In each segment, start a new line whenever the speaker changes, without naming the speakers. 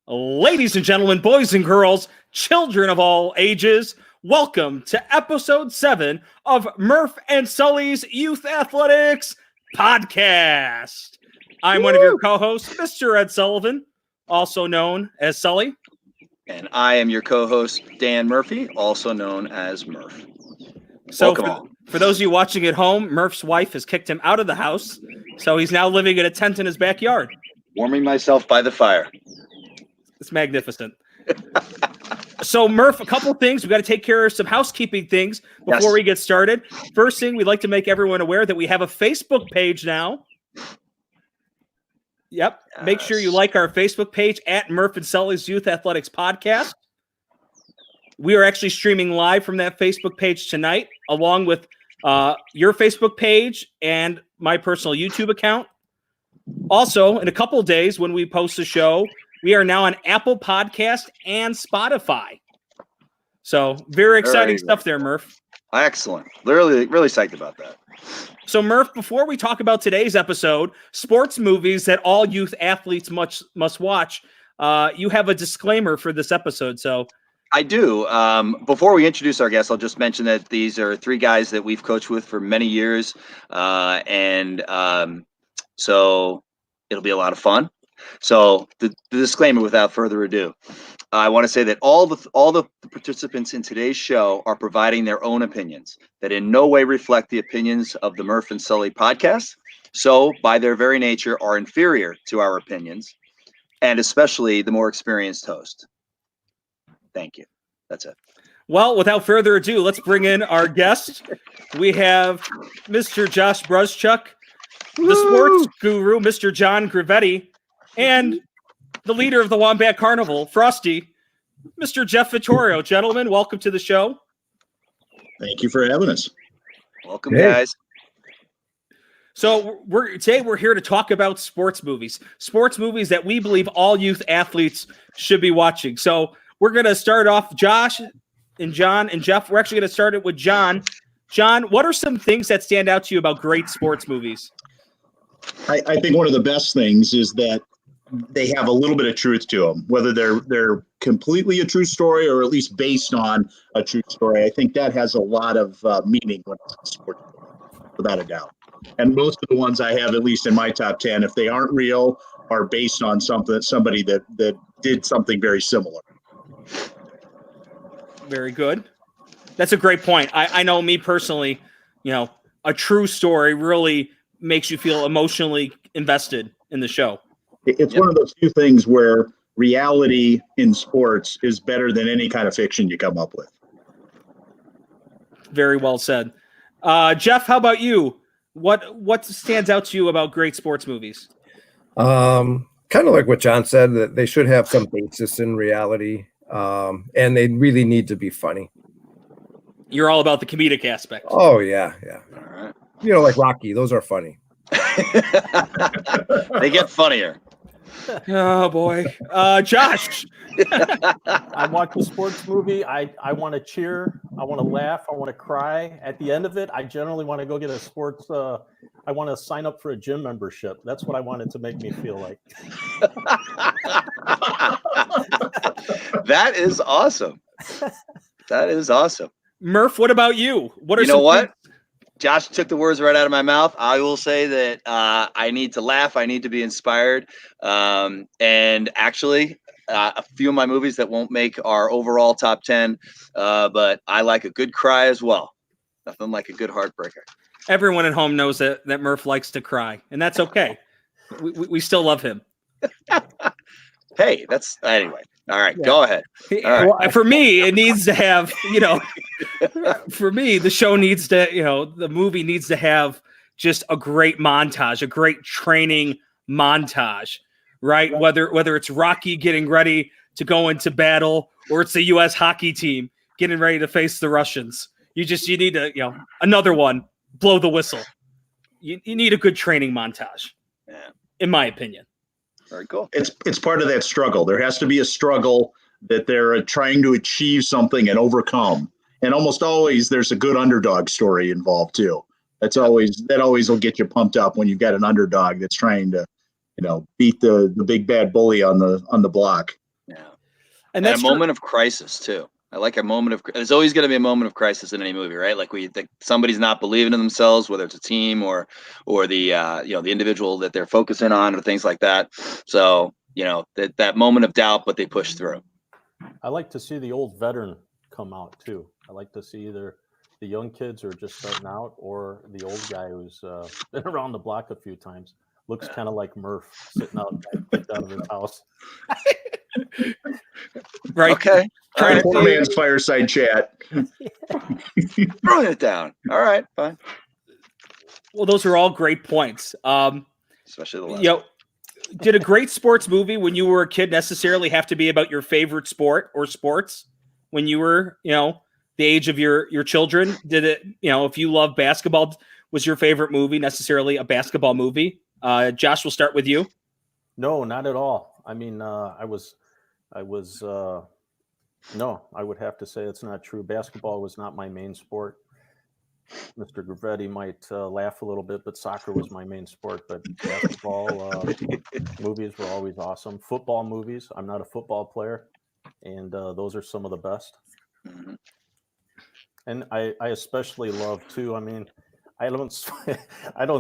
Ladies and gentlemen, boys and girls, children of all ages, welcome to episode 7 of Murph and Sully's Youth Athletics Podcast. I'm one of your co-hosts, Mr. Ed Sullivan, also known as Sully.
And I am your co-host, Dan Murphy, also known as Murph.
So for those of you watching at home, Murph's wife has kicked him out of the house, so he's now living in a tent in his backyard.
Warming myself by the fire.
It's magnificent. So, Murph, a couple things. We got to take care of some housekeeping things before we get started. First thing, we'd like to make everyone aware that we have a Facebook page now. Yep. Yes. Make sure you like our Facebook page at Murph and Sully's Youth Athletics Podcast. We are actually streaming live from that Facebook page tonight, along with your Facebook page and my personal YouTube account. Also, in a couple of days when we post the show, we are now on Apple Podcast and Spotify. So very exciting stuff there, Murph.
Excellent. Really psyched about that.
So, Murph, before we talk about today's episode, sports movies that all youth athletes must watch, you have a disclaimer for this episode. So
I do. Before we introduce our guests, I'll just mention that these are three guys that we've coached with for many years. So it'll be a lot of fun. So the disclaimer, without further ado, I want to say that all the participants in today's show are providing their own opinions that in no way reflect the opinions of the Murph and Sully podcast. So by their very nature are inferior to our opinions, and especially the more experienced host. Thank you. That's it.
Well, without further ado, let's bring in our guest. We have Mr. Josh Bruschuk, the sports guru, Mr. John Grivetti, and the leader of the Wombat Carnival, Frosty, Mr. Jeff Vittorio. Gentlemen, welcome to the show.
Thank you for having us.
Welcome, guys.
So today we're here to talk about sports movies that we believe all youth athletes should be watching. So we're going to start off, Josh and John and Jeff. We're actually going to start it with John. John, what are some things that stand out to you about great sports movies?
I think one of the best things is that they have a little bit of truth to them, whether they're completely a true story or at least based on a true story. I think that has a lot of meaning when it's a sports movie, without a doubt. And most of the ones I have, at least in my top 10, if they aren't real, are based on somebody that did something very similar.
Very good. That's a great point. I know me personally, a true story really makes you feel emotionally invested in the show.
It's one of those few things where reality in sports is better than any kind of fiction you come up with.
Very well said. Jeff, how about you? What stands out to you about great sports movies?
Kind of like what John said, that they should have some basis in reality, and they really need to be funny.
You're all about the comedic aspect.
Oh, yeah.
All right.
Like Rocky, those are funny.
They get funnier.
Oh boy. Josh.
I watch a sports movie. I want to cheer. I want to laugh. I want to cry. At the end of it, I generally want to go get a sports. I want to sign up for a gym membership. That's what I want it to make me feel like.
That is awesome. That is awesome.
Murph, what about you?
What? Josh took the words right out of my mouth. I will say that I need to laugh. I need to be inspired. And actually, a few of my movies that won't make our overall top 10, but I like a good cry as well. Nothing like a good heartbreaker.
Everyone at home knows that Murph likes to cry, and that's okay. We still love him.
Hey, anyway. All right, Go ahead.
All right. Well, for me, it needs to have, for me, the show needs to, the movie needs to have just a great montage, a great training montage, right? Whether it's Rocky getting ready to go into battle or it's the U.S. hockey team getting ready to face the Russians. You need to, another one, blow the whistle. You need a good training montage, in my opinion.
Very cool.
It's part of that struggle. There has to be a struggle that they're trying to achieve something and overcome. And almost always there's a good underdog story involved too. That always will get you pumped up when you've got an underdog that's trying to, beat the big bad bully on the block.
And
And
that's
a moment of crisis too. I like a moment of. There's always going to be a moment of crisis in any movie, right? Like we think somebody's not believing in themselves, whether it's a team or the the individual that they're focusing on, or things like that. So that moment of doubt, but they push through.
I like to see the old veteran come out too. I like to see either the young kids who are just starting out, or the old guy who's been around the block a few times. Looks kind of like Murph sitting kicked out of his house.
Right.
Okay.
Trying to
Poor man's fireside chat.
Throwing it down. All right, fine.
Well, those are all great points.
Especially the last. One.
Did a great sports movie when you were a kid necessarily have to be about your favorite sport or sports when you were, the age of your children? Did it, if you love basketball, was your favorite movie necessarily a basketball movie? Josh, we'll start with you.
No, not at all. I mean, I would have to say it's not true. Basketball was not my main sport. Mr. Grivetti might laugh a little bit, but soccer was my main sport. But basketball movies were always awesome. Football movies. I'm not a football player, and those are some of the best.
Mm-hmm.
And I especially love too. I mean, I don't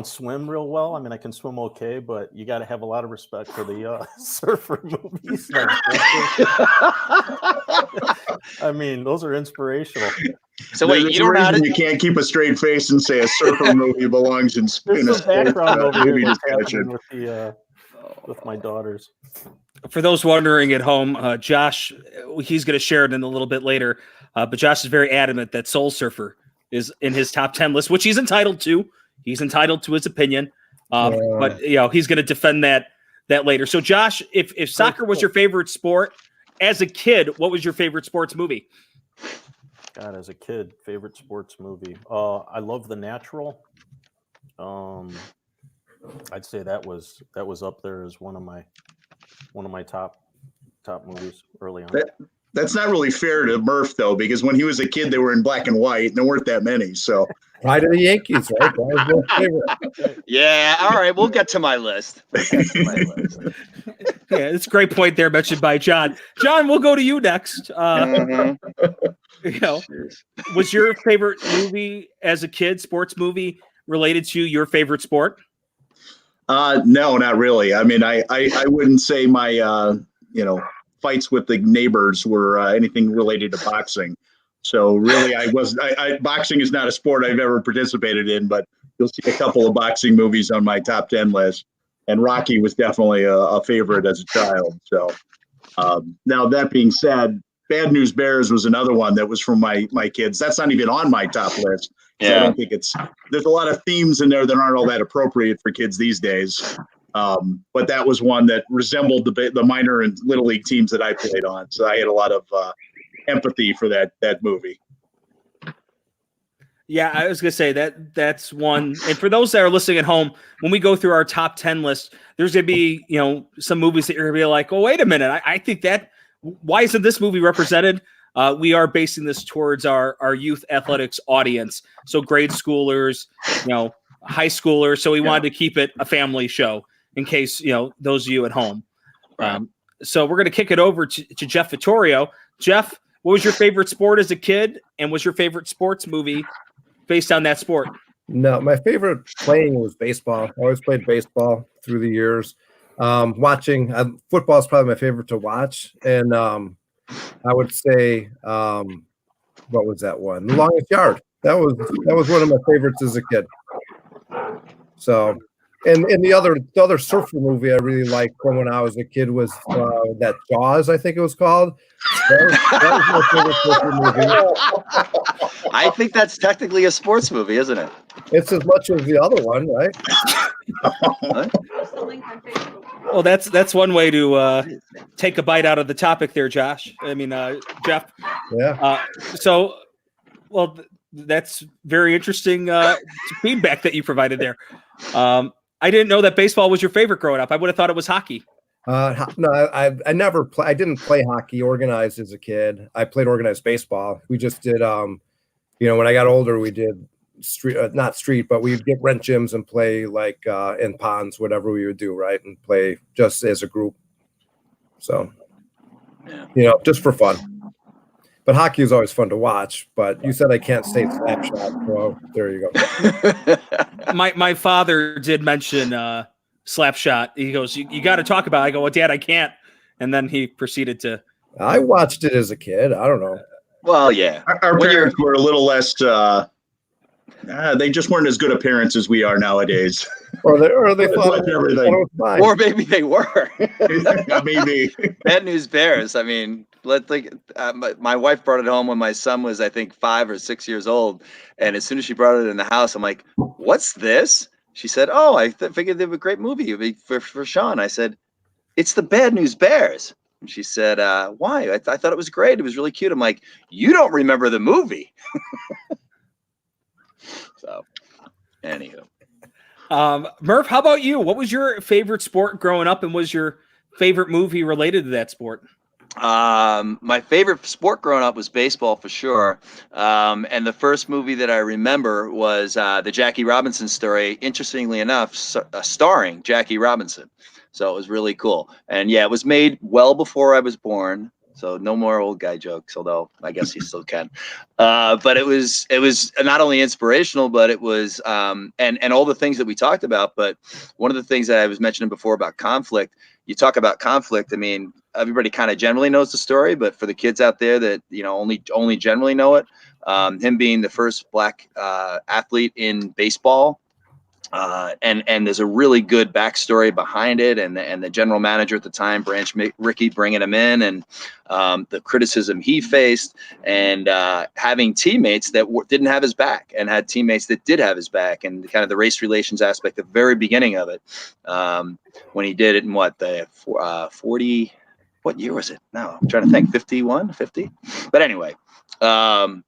swim real well. I mean, I can swim okay, but you got to have a lot of respect for the surfer movies. I mean, those are inspirational.
So wait, you don't know how to...
You can't keep a straight face and say a surfer movie belongs in
There's
a
some background over
movie
here that's
discussion.
happening with my daughters.
For those wondering at home, Josh, he's going to share it in a little bit later, but Josh is very adamant that Soul Surfer is in his top 10 list, which he's entitled to. He's entitled to his opinion, but he's going to defend that later. So, Josh, if soccer was your favorite sport as a kid, what was your favorite sports movie?
God, as a kid, favorite sports movie. I love The Natural. I'd say that was up there as one of my top movies early on.
That's not really fair to Murph though, because when he was a kid, they were in black and white, and there weren't that many. So,
Pride of the Yankees, right? That was my favorite.
Yeah. All right. We'll get to my list.
Yeah, it's a great point there mentioned by John. John, we'll go to you next. Was your favorite movie as a kid, sports movie, related to your favorite sport?
No, not really. I mean, I wouldn't say my fights with the neighbors were anything related to boxing. So really, boxing is not a sport I've ever participated in, but you'll see a couple of boxing movies on my top 10 list. And Rocky was definitely a favorite as a child. So now that being said, Bad News Bears was another one that was from my kids. That's not even on my top list.
Yeah.
I don't think there's a lot of themes in there that aren't all that appropriate for kids these days. But that was one that resembled the minor and little league teams that I played on. So I had a lot of empathy for that movie.
Yeah, I was going to say that's one. And for those that are listening at home, when we go through our top 10 list, there's going to be, some movies that you're going to be like, oh, wait a minute. I think why isn't this movie represented? We are basing this towards our youth athletics audience. So grade schoolers, high schoolers. So we wanted to keep it a family show in case, those of you at home.
Right.
So we're going to kick it over to Jeff Vittorio. Jeff, what was your favorite sport as a kid? And was your favorite sports movie based on that sport?
No, my favorite playing was baseball. I always played baseball through the years. Watching football is probably my favorite to watch. And I would say, what was that one? The Longest Yard. That was one of my favorites as a kid. So, and the other surfer movie I really liked from when I was a kid was that Jaws, I think it was called. That was my favorite surfer movie.
I think that's technically a sports movie, isn't it?
It's as much as the other one, right?
Well, that's one way to take a bite out of the topic there, Josh. I mean, Jeff.
Yeah.
That's very interesting feedback that you provided there. I didn't know that baseball was your favorite growing up. I would have thought it was hockey.
No, I never I didn't play hockey organized as a kid. I played organized baseball. We just did, when I got older, we did not street, but we'd get rent gyms and play like in ponds, whatever we would do, right, and play just as a group. So, Just for fun. But hockey is always fun to watch. But you said I can't say Slapshot. Well, there you go.
My father did mention Slapshot. He goes, "You got to talk about it." I go, "Well, Dad, I can't." And then he proceeded to.
I watched it as a kid. I don't know.
Well, yeah.
Our parents were a little less. They just weren't as good a parents as we are nowadays.
Or they thought
everything.
it was fine.
Or maybe they were.
Maybe.
Bad news bears. I mean, let's think. My wife brought it home when my son was, I think, 5 or 6 years old. And as soon as she brought it in the house, I'm like, "What's this?" She said, "Oh, I figured they were a great movie for Sean." I said, "It's the Bad News Bears." And she said, "Why?" I thought it was great. It was really cute. I'm like, "You don't remember the movie." So, anywho.
Murph, how about you? What was your favorite sport growing up, and was your favorite movie related to that sport?
My favorite sport growing up was baseball for sure. And the first movie that I remember was the Jackie Robinson story, interestingly enough, starring Jackie Robinson. So it was really cool. And yeah, it was made well before I was born. So no more old guy jokes, although I guess he still can. But it was not only inspirational, but it was and all the things that we talked about. But one of the things that I was mentioning before about conflict, you talk about conflict. I mean, everybody kind of generally knows the story, but for the kids out there that only generally know it, him being the first black athlete in baseball. And there's a really good backstory behind it, and the general manager at the time, Branch Rickey, bringing him in, and the criticism he faced, and having teammates that didn't have his back, and had teammates that did have his back, and kind of the race relations aspect, the very beginning of it, when he did it in the 40, what year was it? No, I'm trying to think, 51, 50, but anyway. So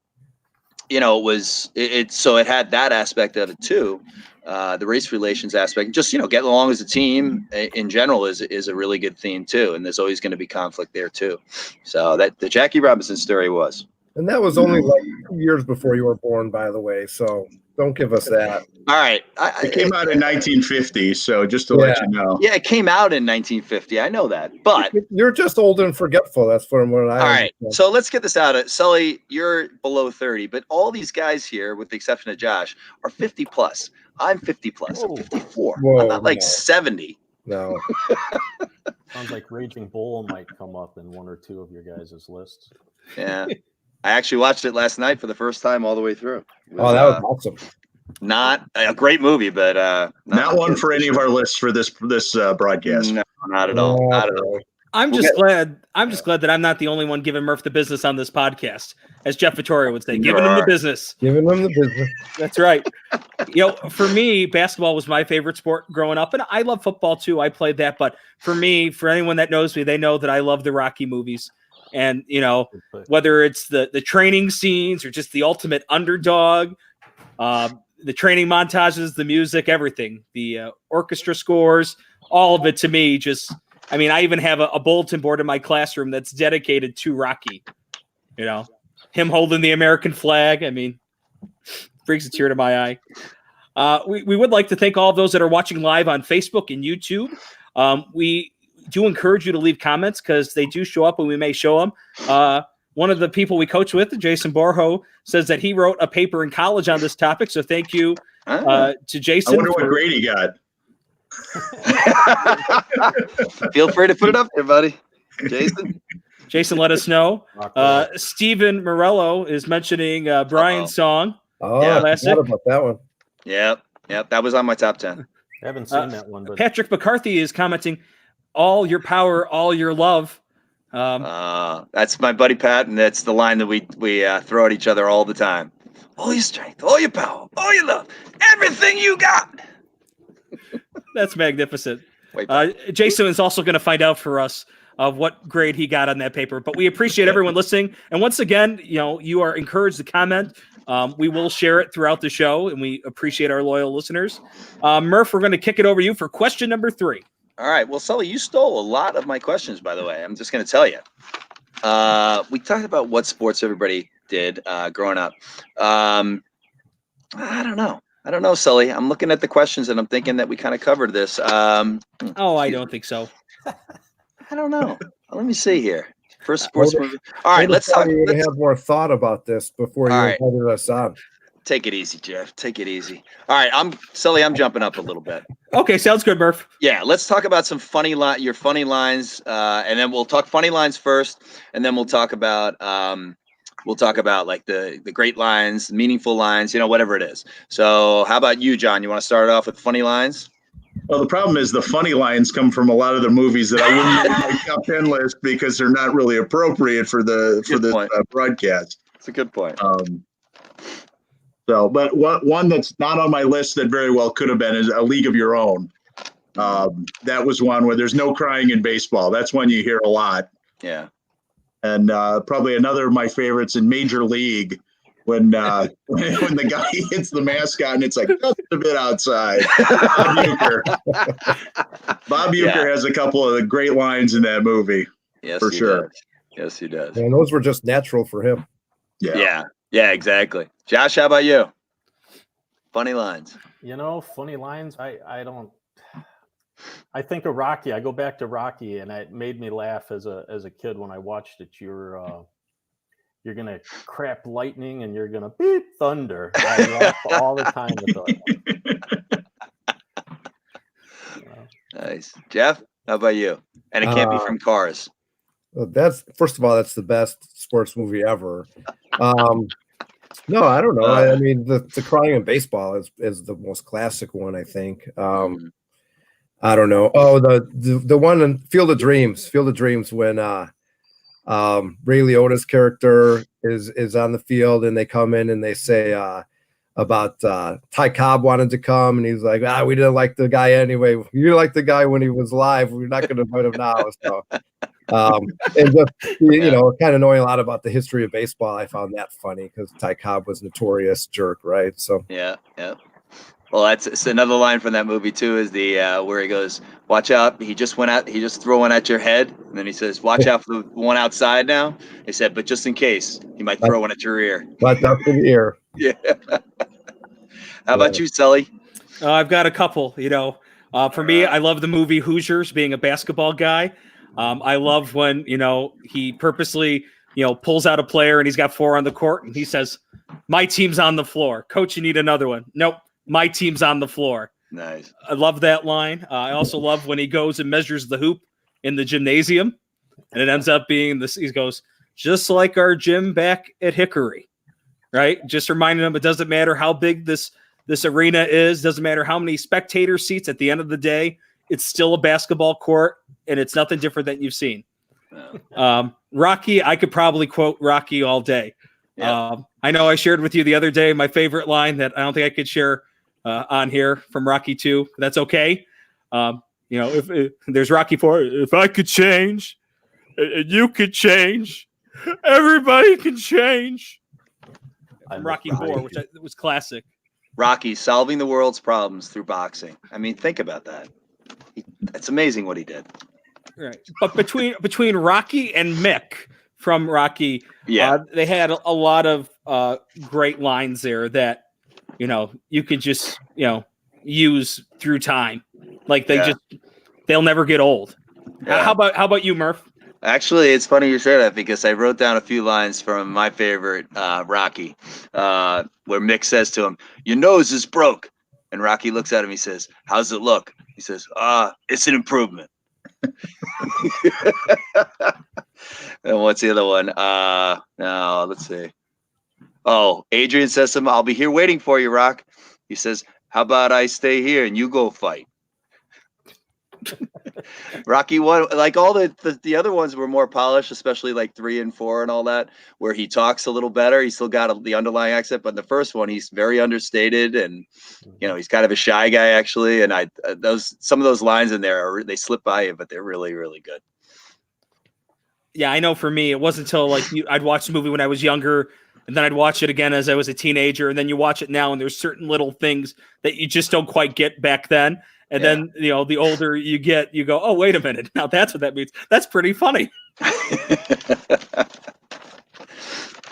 it had that aspect of it too. The race relations aspect, just getting along as a team in general is a really good theme too, and there's always going to be conflict there too. So that the Jackie Robinson story was,
and that was only like 2 years before you were born, by the way. So don't give us that.
All right,
it came out in 1950, so just to let you know.
Yeah, it came out in 1950. I know that, but
you're just old and forgetful. That's from what I.
All right, so let's get this out. Sully, you're below 30, but all these guys here, with the exception of Josh, are 50 plus. I'm 50 plus. I'm 54.
Whoa,
I'm not like 70.
No.
Sounds like Raging Bull might come up in one or two of your guys' lists.
Yeah. I actually watched it last night for the first time all the way through.
That was awesome.
Not a great movie, but
not one for any of our lists for this broadcast.
No, not at all. Not at all.
I'm just glad that I'm not the only one giving Murph the business on this podcast, as Jeff Vittorio would say, giving him the business.
Giving him the business.
That's right. For me, basketball was my favorite sport growing up, and I love football too. I played that, but for me, for anyone that knows me, they know that I love the Rocky movies. And whether it's the training scenes or just the ultimate underdog, the training montages, the music, everything, the orchestra scores, all of it to me I even have a bulletin board in my classroom that's dedicated to Rocky. Him holding the American flag. Brings a tear to my eye. We would like to thank all of those that are watching live on Facebook and YouTube. We do encourage you to leave comments because they do show up and we may show them. One of the people we coach with, Jason Borjo, says that he wrote a paper in college on this topic. So thank you to Jason.
I wonder what grade he got.
Feel free to put it up there, buddy. Jason,
let us know. Steven Morello is mentioning Brian's song.
Oh, yeah, I forgot about that one.
Yep. That was on my top 10.
I haven't seen that one. But
Patrick McCarthy is commenting, "All your power, all your love."
That's my buddy Pat, and that's the line that we throw at each other all the time. All your strength, all your power, all your love, everything you got.
That's magnificent. Jason is also going to find out for us what grade he got on that paper. But we appreciate everyone listening. And once again, you are encouraged to comment. We will share it throughout the show, and we appreciate our loyal listeners. Murph, we're going to kick it over to you for question number 3.
All right. Well, Sully, you stole a lot of my questions, by the way. I'm just going to tell you. We talked about what sports everybody did growing up. I don't know, Sully. I'm looking at the questions and I'm thinking that we kind of covered this.
I don't think so.
I don't know. Let me see here. First sports movie. All right, let's talk.
You're gonna
Let's
have more thought about this before you
All right.
invited us on.
take it easy, Jeff. Take it easy. All right, Sully. I'm jumping up a little bit.
Okay, sounds good, Murph.
Yeah, let's talk about some your funny lines, and then we'll talk funny lines first, and then we'll talk about like the great lines, meaningful lines, whatever it is. So, how about you, John? You want to start off with funny lines?
Well, the problem is the funny lines come from a lot of the movies that I wouldn't put on my top 10 list because they're not really appropriate for this broadcast.
That's a good point.
But one that's not on my list that very well could have been is A League of Your Own. That was one where there's no crying in baseball. That's one you hear a lot.
Yeah.
And probably another of my favorites in Major League when the guy hits the mascot and it's like just a bit outside. Bob Uecker has a couple of the great lines in that movie.
Yes,
for sure.
Does. Yes, he does.
And those were just natural for him.
Yeah, exactly. Josh, how about you? Funny lines.
Funny lines. I think of Rocky. I go back to Rocky, and it made me laugh as a kid when I watched it. You're gonna crap lightning, and you're gonna beep thunder. I laugh all the time with that.
Nice, Jeff. How about you? And it can't be from Cars.
That's first of all, that's the best sports movie ever. No, I don't know. I mean, the crying in baseball is the most classic one, I think. I don't know. Oh, the one in Field of Dreams when Ray Liotta's character is on the field and they come in and they say about Ty Cobb wanted to come and he's like, we didn't like the guy anyway. You didn't like the guy when he was live. We're not going to invite him now. So, and just kind of knowing a lot about the history of baseball, I found that funny because Ty Cobb was a notorious jerk, right? So
yeah. Well, it's another line from that movie too. Is the where he goes, "Watch out! He just threw one at your head," and then he says, "Watch out for the one outside." Now he said, "But just in case, he might throw one at your ear."
Watch out for the ear.
Yeah. How about you, Sully?
I've got a couple. For me, I love the movie Hoosiers. Being a basketball guy, I love when he purposely pulls out a player and he's got 4 on the court and he says, "My team's on the floor. Coach, you need another one." Nope. My team's on the floor.
Nice.
I love that line. I also love when he goes and measures the hoop in the gymnasium, and it ends up being this. He goes, just like our gym back at Hickory, right? Just reminding him it doesn't matter how big this arena is, doesn't matter how many spectator seats. At the end of the day, it's still a basketball court, and it's nothing different than you've seen. Rocky, I could probably quote Rocky all day. Yeah. I know I shared with you the other day my favorite line that I don't think I could share on here from Rocky 2. That's okay. If there's Rocky 4, if I could change, and you could change, everybody can change. From Rocky 4, which was classic.
Rocky solving the world's problems through boxing. I mean, think about that. It's amazing what he did.
Right, but between Rocky and Mick from Rocky, they had a lot of great lines there that you could just use through time, like they'll never get old. Yeah. How about you, Murph?
Actually, it's funny you say that because I wrote down a few lines from my favorite Rocky, where Mick says to him, "Your nose is broke," and Rocky looks at him. He says, "How's it look?" He says, "It's an improvement." And what's the other one? No, let's see. Oh, Adrian says to him, "I'll be here waiting for you, Rock." He says, "How about I stay here and you go fight?" Rocky 1, like all the other ones were more polished, especially like 3 and 4 and all that, where he talks a little better. He's still got the underlying accent, but in the first one, he's very understated and he's kind of a shy guy actually. And some of those lines in there they slip by you, but they're really, really good.
Yeah, I know. For me, it wasn't until I'd watch the movie when I was younger, and then I'd watch it again as I was a teenager, and then you watch it now, and there's certain little things that you just don't quite get back then. And then, the older you get, you go, "Oh, wait a minute. Now that's what that means." That's pretty funny.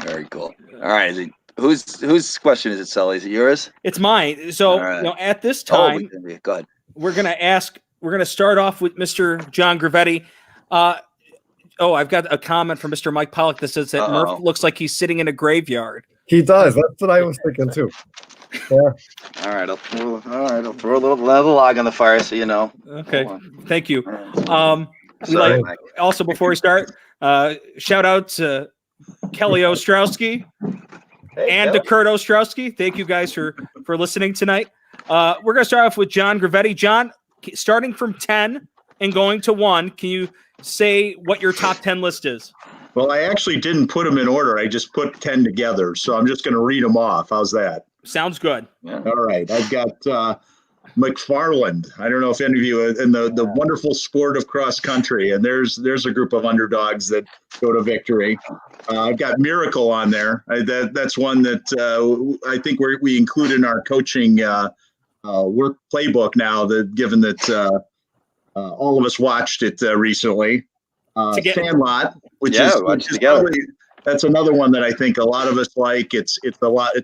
Very cool. All right. Whose question is it, Sully? Is it yours?
It's mine. So, right. At this time,
go ahead.
We're going to start off with Mr. John Grivetti. I've got a comment from Mr. Mike Pollock that says that Murph looks like he's sitting in a graveyard.
He does. That's what I was thinking too. Yeah.
All right, I'll throw a little log on the fire so you know.
Okay, thank you.
Sorry, Mike.
Also, before we start, shout out to Kelly Ostrowski and to Kurt Ostrowski. Thank you guys for listening tonight. We're gonna start off with John Grivetti. John, starting from 10 and going to 1, can you say what your top 10 list is?
Well, I actually didn't put them in order. I just put 10 together. So I'm just going to read them off. How's that?
Sounds good.
Yeah.
All right. I've got McFarland. I don't know if any of you in the wonderful sport of cross country. And there's a group of underdogs that go to victory. I've got Miracle on there. That's one that I think we include in our coaching work playbook now, given that all of us watched it recently. Sandlot, which is probably, that's another one that I think a lot of us like. It's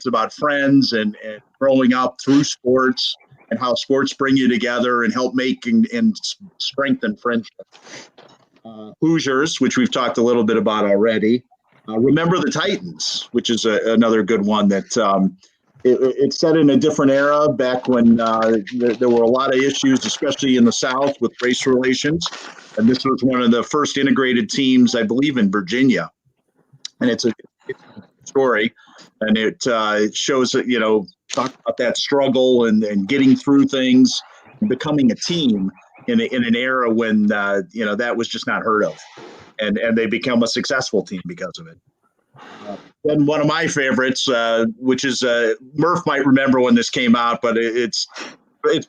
about friends and growing up through sports and how sports bring you together and help make and strengthen friendship. Hoosiers, which we've talked a little bit about already. Remember the Titans, which is another good one that it's set in a different era back when there were a lot of issues, especially in the South with race relations. And this was one of the first integrated teams, I believe, in Virginia. And it's a story, and it shows that, talk about that struggle and getting through things and becoming a team in an era when, that was just not heard of. And they become a successful team because of it. Then one of my favorites, which is Murph might remember when this came out, but it's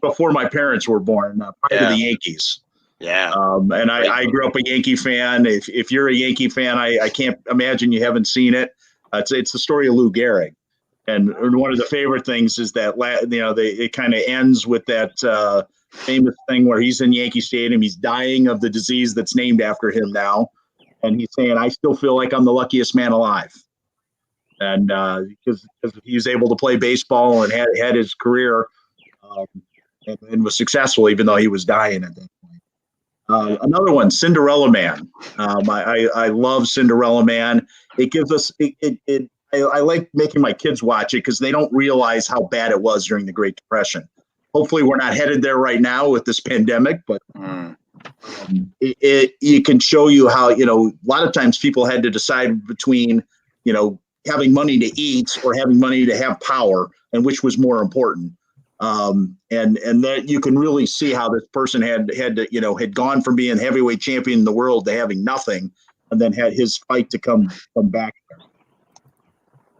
before my parents were born, prior to the Yankees.
Yeah.
And I grew up a Yankee fan. If you're a Yankee fan, I can't imagine you haven't seen it. It's the story of Lou Gehrig. And one of the favorite things is that, it kind of ends with that famous thing where he's in Yankee Stadium. He's dying of the disease that's named after him now. And he's saying, I still feel like I'm the luckiest man alive. And because he was able to play baseball and had his career and was successful, even though he was dying at that point. Another one, Cinderella Man. I love Cinderella Man. It gives us I like making my kids watch it because they don't realize how bad it was during the Great Depression. Hopefully we're not headed there right now with this pandemic, but it can show you how, a lot of times people had to decide between, having money to eat or having money to have power, and which was more important. And that you can really see how this person had gone from being heavyweight champion in the world to having nothing, and then had his fight to come back.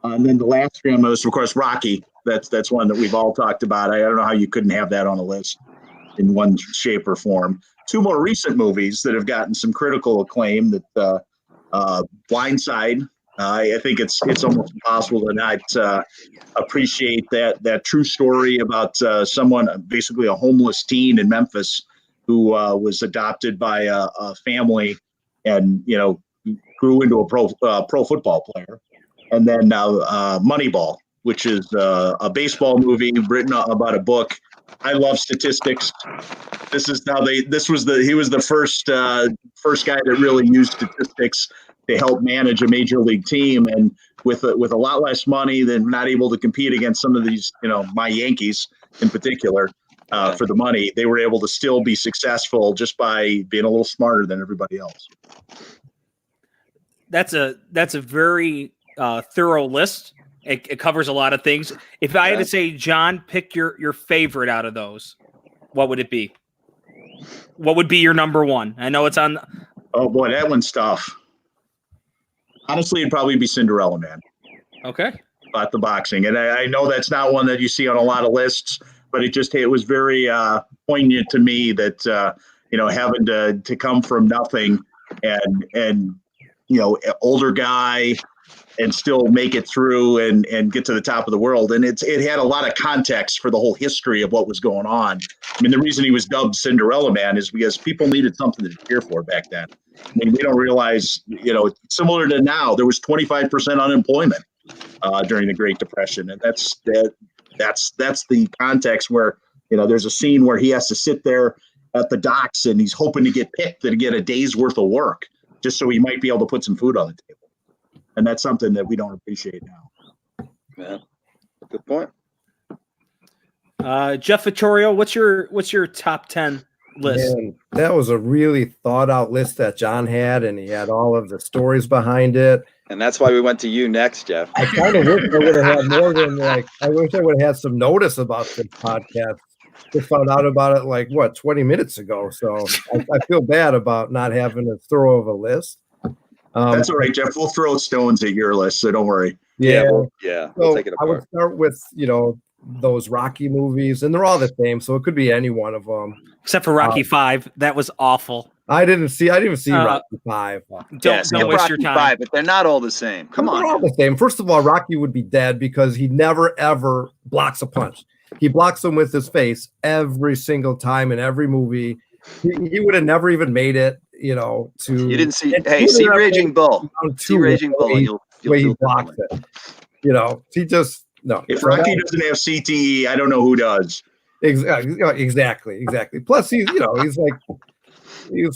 And then the last film was, of course, Rocky. That's one that we've all talked about. I don't know how you couldn't have that on a list in one shape or form. Two more recent movies that have gotten some critical acclaim. That Blindside. I think it's almost impossible to not appreciate that true story about someone, basically a homeless teen in Memphis, who was adopted by a family and grew into a pro football player. And then Moneyball, which is a baseball movie written about a book. I love statistics. This is how he was the first guy that really used statistics to help manage a major league team, and with a lot less money than not able to compete against some of these, my Yankees in particular, for the money, they were able to still be successful just by being a little smarter than everybody else.
That's a very thorough list. It covers a lot of things. If I had to say, John, pick your favorite out of those, what would it be? What would be your number one? I know it's on.
Oh boy, that one's tough. Honestly, it'd probably be Cinderella Man. Okay. About the boxing. And I know that's not one that you see on a lot of lists, but it was very poignant to me that, having to come from nothing and older guy and still make it through and get to the top of the world. And it had a lot of context for the whole history of what was going on. I mean, the reason he was dubbed Cinderella Man is because people needed something to cheer for back then. I mean, we don't realize, similar to now, there was 25% unemployment during the Great Depression. And that's the context where, there's a scene where he has to sit there at the docks and he's hoping to get picked to get a day's worth of work. just so he might be able to put some food on the table. And that's something that we don't appreciate now.
Yeah, good point.
Jeff Vittorio, what's your top 10 list?
Man, that was a really thought out list that John had, and he had all of the stories behind it.
And that's why we went to you next, Jeff.
I kind of wish I would have had more than I wish I would have had some notice about this podcast. Just found out about it 20 minutes ago. So I feel bad about not having as thorough of a list.
That's all right, Jeff. We'll throw stones at your list, so don't worry.
Yeah.
We'll
So
take it
I would
apart.
start with, those Rocky movies, and they're all the same. So it could be any one of them.
Except for Rocky 5. That was awful.
I didn't see Rocky 5.
Don't waste your time.
5, but they're not all the same. Come
They're
on.
all the same. First of all, Rocky would be dead because he never, ever blocks a punch. He blocks them with his face every single time in every movie. He would have never even made it, to.
You didn't see. Hey, see Raging Bull. See Raging Bull, and you'll
way he
feel
blocks
differently.
it. He just no.
If Rocky doesn't have CTE, I don't know who does.
Exactly. Plus, he's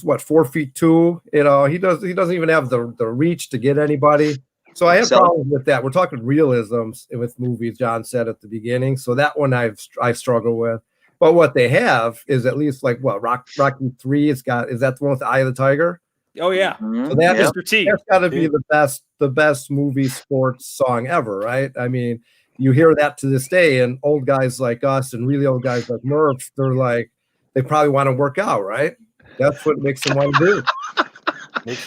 what, 4'2". He doesn't even have the reach to get anybody. So I have problems with that. We're talking realisms with movies. John said at the beginning, so that one I struggle with. But what they have is at least Rocky 3. Is that the one with the Eye of the Tiger?
Oh yeah.
Mm-hmm.
So that
Mr. T.
that's got to be the best movie sports song ever, right? I mean, you hear that to this day, and old guys like us and really old guys like Murph, they probably want to work out, right? That's what makes them want to do.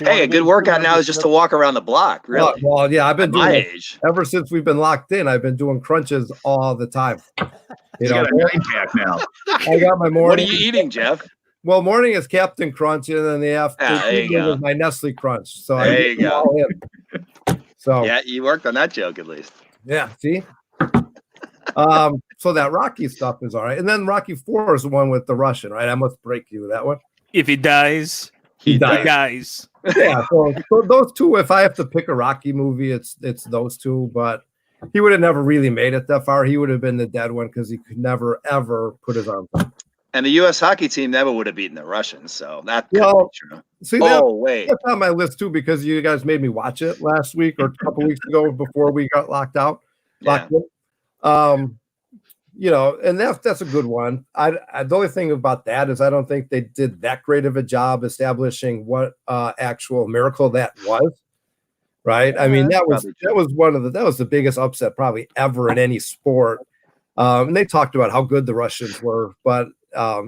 Hey, a good workout now is just to walk around the block. Really?
Well, yeah, I've been doing
my
it
age.
ever since we've been locked in. I've been doing crunches all the time.
He's got a 9-pack now.
I got my morning.
What are you eating, Jeff?
Well, morning is Captain Crunch, and then the
there you
afternoon
go.
is my Nestle Crunch. So
There
I
you go.
all in. So
Yeah, you worked on that joke at least.
yeah, see. So that Rocky stuff is all right, and then Rocky 4 is the one with the Russian, right? I must break you that one.
If he dies,
He
he dies.
Yeah, so those two. If I have to pick a Rocky movie, it's those two. But he would have never really made it that far. He would have been the dead one because he could never ever put his arms up.
And the U.S. hockey team never would have beaten the Russians, so that could
Well,
be true.
See,
Wait.
that's on my list too because you guys made me watch it last week or a couple weeks ago before we got locked in. And that's a good one. The only thing about that is I don't think they did that great of a job establishing what actual miracle that was. Right? I mean, that was the biggest upset probably ever in any sport. And they talked about how good the Russians were, but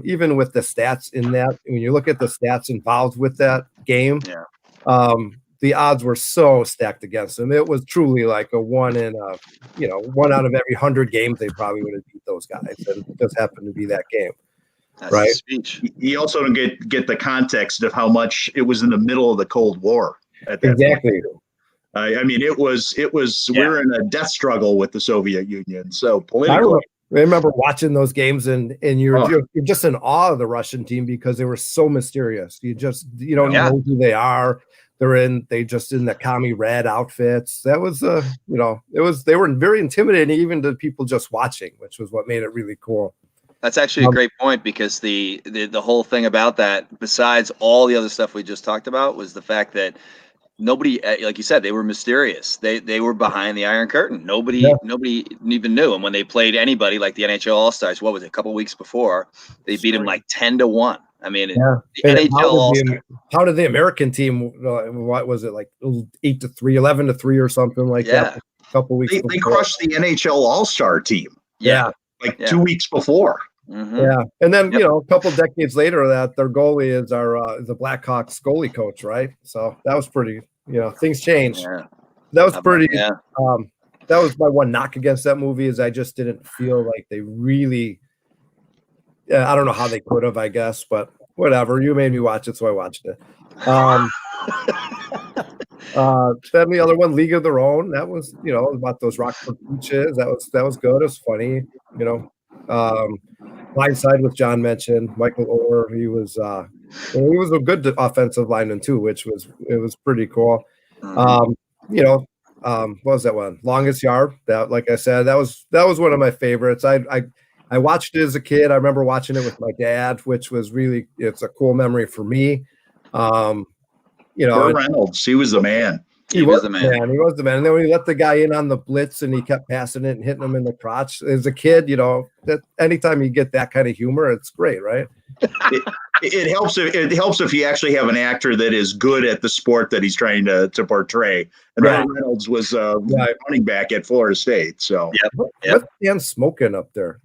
even with the stats in that, when you look at the stats involved with that game, the odds were so stacked against them. It was truly like a one out of every 100 games they probably would have beat those guys, and it just happened to be that game.
That's
right?
a speech.
You also don't get the context of how much it was in the middle of the Cold War at that
Exactly.
point. I mean, it was. We're in a death struggle with the Soviet Union. So politically,
I remember watching those games, and you're just in awe of the Russian team because they were so mysterious. You don't know who they are. They just in the commie red outfits. That was they were very intimidating even to people just watching, which was what made it really cool.
That's actually a great point because the whole thing about that, besides all the other stuff we just talked about, was the fact that nobody, like you said, they were mysterious. They were behind the Iron Curtain. Nobody even knew. And when they played anybody like the NHL All-Stars, what was it, a couple weeks before, they beat them like 10-1. I mean, the NHL All-Stars.
How did the American team? What was it, like 8-3, 11-3, or something like that? A couple weeks.
They crushed the NHL All-Star team.
Yeah,
2 weeks before.
Mm-hmm.
Yeah, and then a couple decades later, that their goalie is the Blackhawks goalie coach, right? So that was pretty. Things changed.
Yeah.
That was pretty.
Yeah.
That was my one knock against that movie is I just didn't feel like they really. I don't know how they could have, I guess, but whatever. You made me watch it, so I watched it. Then the other one, League of Their Own. That was about those Rockford Peaches. That was good. It was funny. Blindside, which John mentioned, Michael Orr, he was a good offensive lineman too, it was pretty cool. What was that one? Longest Yard. That, like I said, that was one of my favorites. I watched it as a kid. I remember watching it with my dad, which was it's a cool memory for me. you know,
Burt Reynolds, he was the man.
He was the man.
He was the man. And then when he let the guy in on the blitz and he kept passing it and hitting him in the crotch. As a kid, you know, that anytime you get that kind of humor, it's great, right?
It helps if you actually have an actor that is good at the sport that he's trying to portray. And
Right.
Burt Reynolds was running back at Florida State. So
What's Dan smoking up there?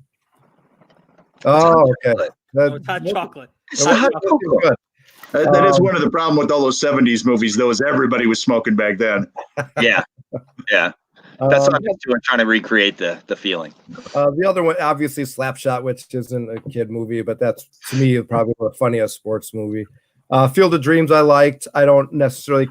Oh, okay.
It's hot chocolate.
Good.
that is one of the problem with all those 70s movies, though, is everybody was smoking back then.
Yeah. That's what I'm just doing, trying to recreate the feeling.
The other one, obviously, Slapshot, which isn't a kid movie, but that's, to me, probably the funniest sports movie. Field of Dreams I liked. I don't necessarily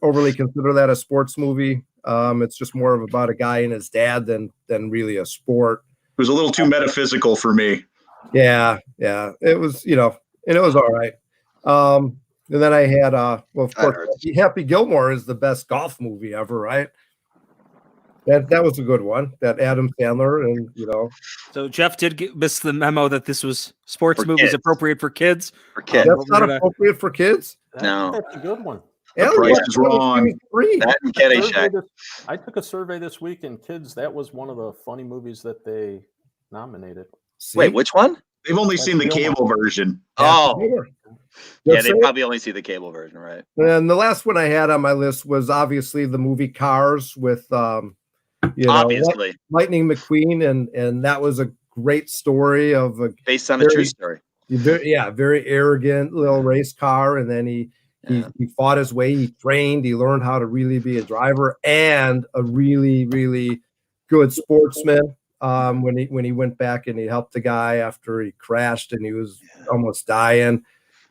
overly consider that a sports movie. It's just more of about a guy and his dad than really a sport.
It was a little too metaphysical for me.
Yeah. It was, you know, and it was all right. And then I had, well, of course, Happy Gilmore is the best golf movie ever, right? That was a good one. That Adam Sandler, and you know.
So Jeff did miss the memo that this was sports movies
kids.
appropriate for kids.
For kids.
That's not appropriate for kids.
No.
That's a good one.
The price is wrong.
That and Caddyshack.
I took a survey this week, and kids, that was one of the funny movies that they nominated.
See?
Wait, which one?
They've only seen the cable version.
Oh, yeah, they
That's
probably only see the cable version, right?
And the last one I had on my list was obviously the movie Cars with, you know,
Obviously.
Lightning McQueen, and that was a great story of a
Based on a true story.
very arrogant little race car, and then he fought his way, he trained, he learned how to really be a driver and a really, really good sportsman. When he went back and he helped the guy after he crashed and he was almost dying.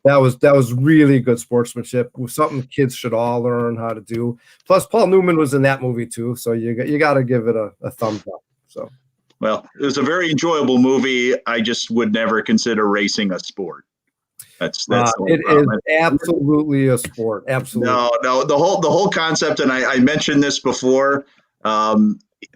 That was really good sportsmanship. Something kids should all learn how to do. Plus, Paul Newman was in that movie too, so you got to give it a thumbs up. So,
well, it was a very enjoyable movie. I just would never consider racing a sport. That's
it is absolutely a sport. Absolutely.
No. The whole concept, and I mentioned this before.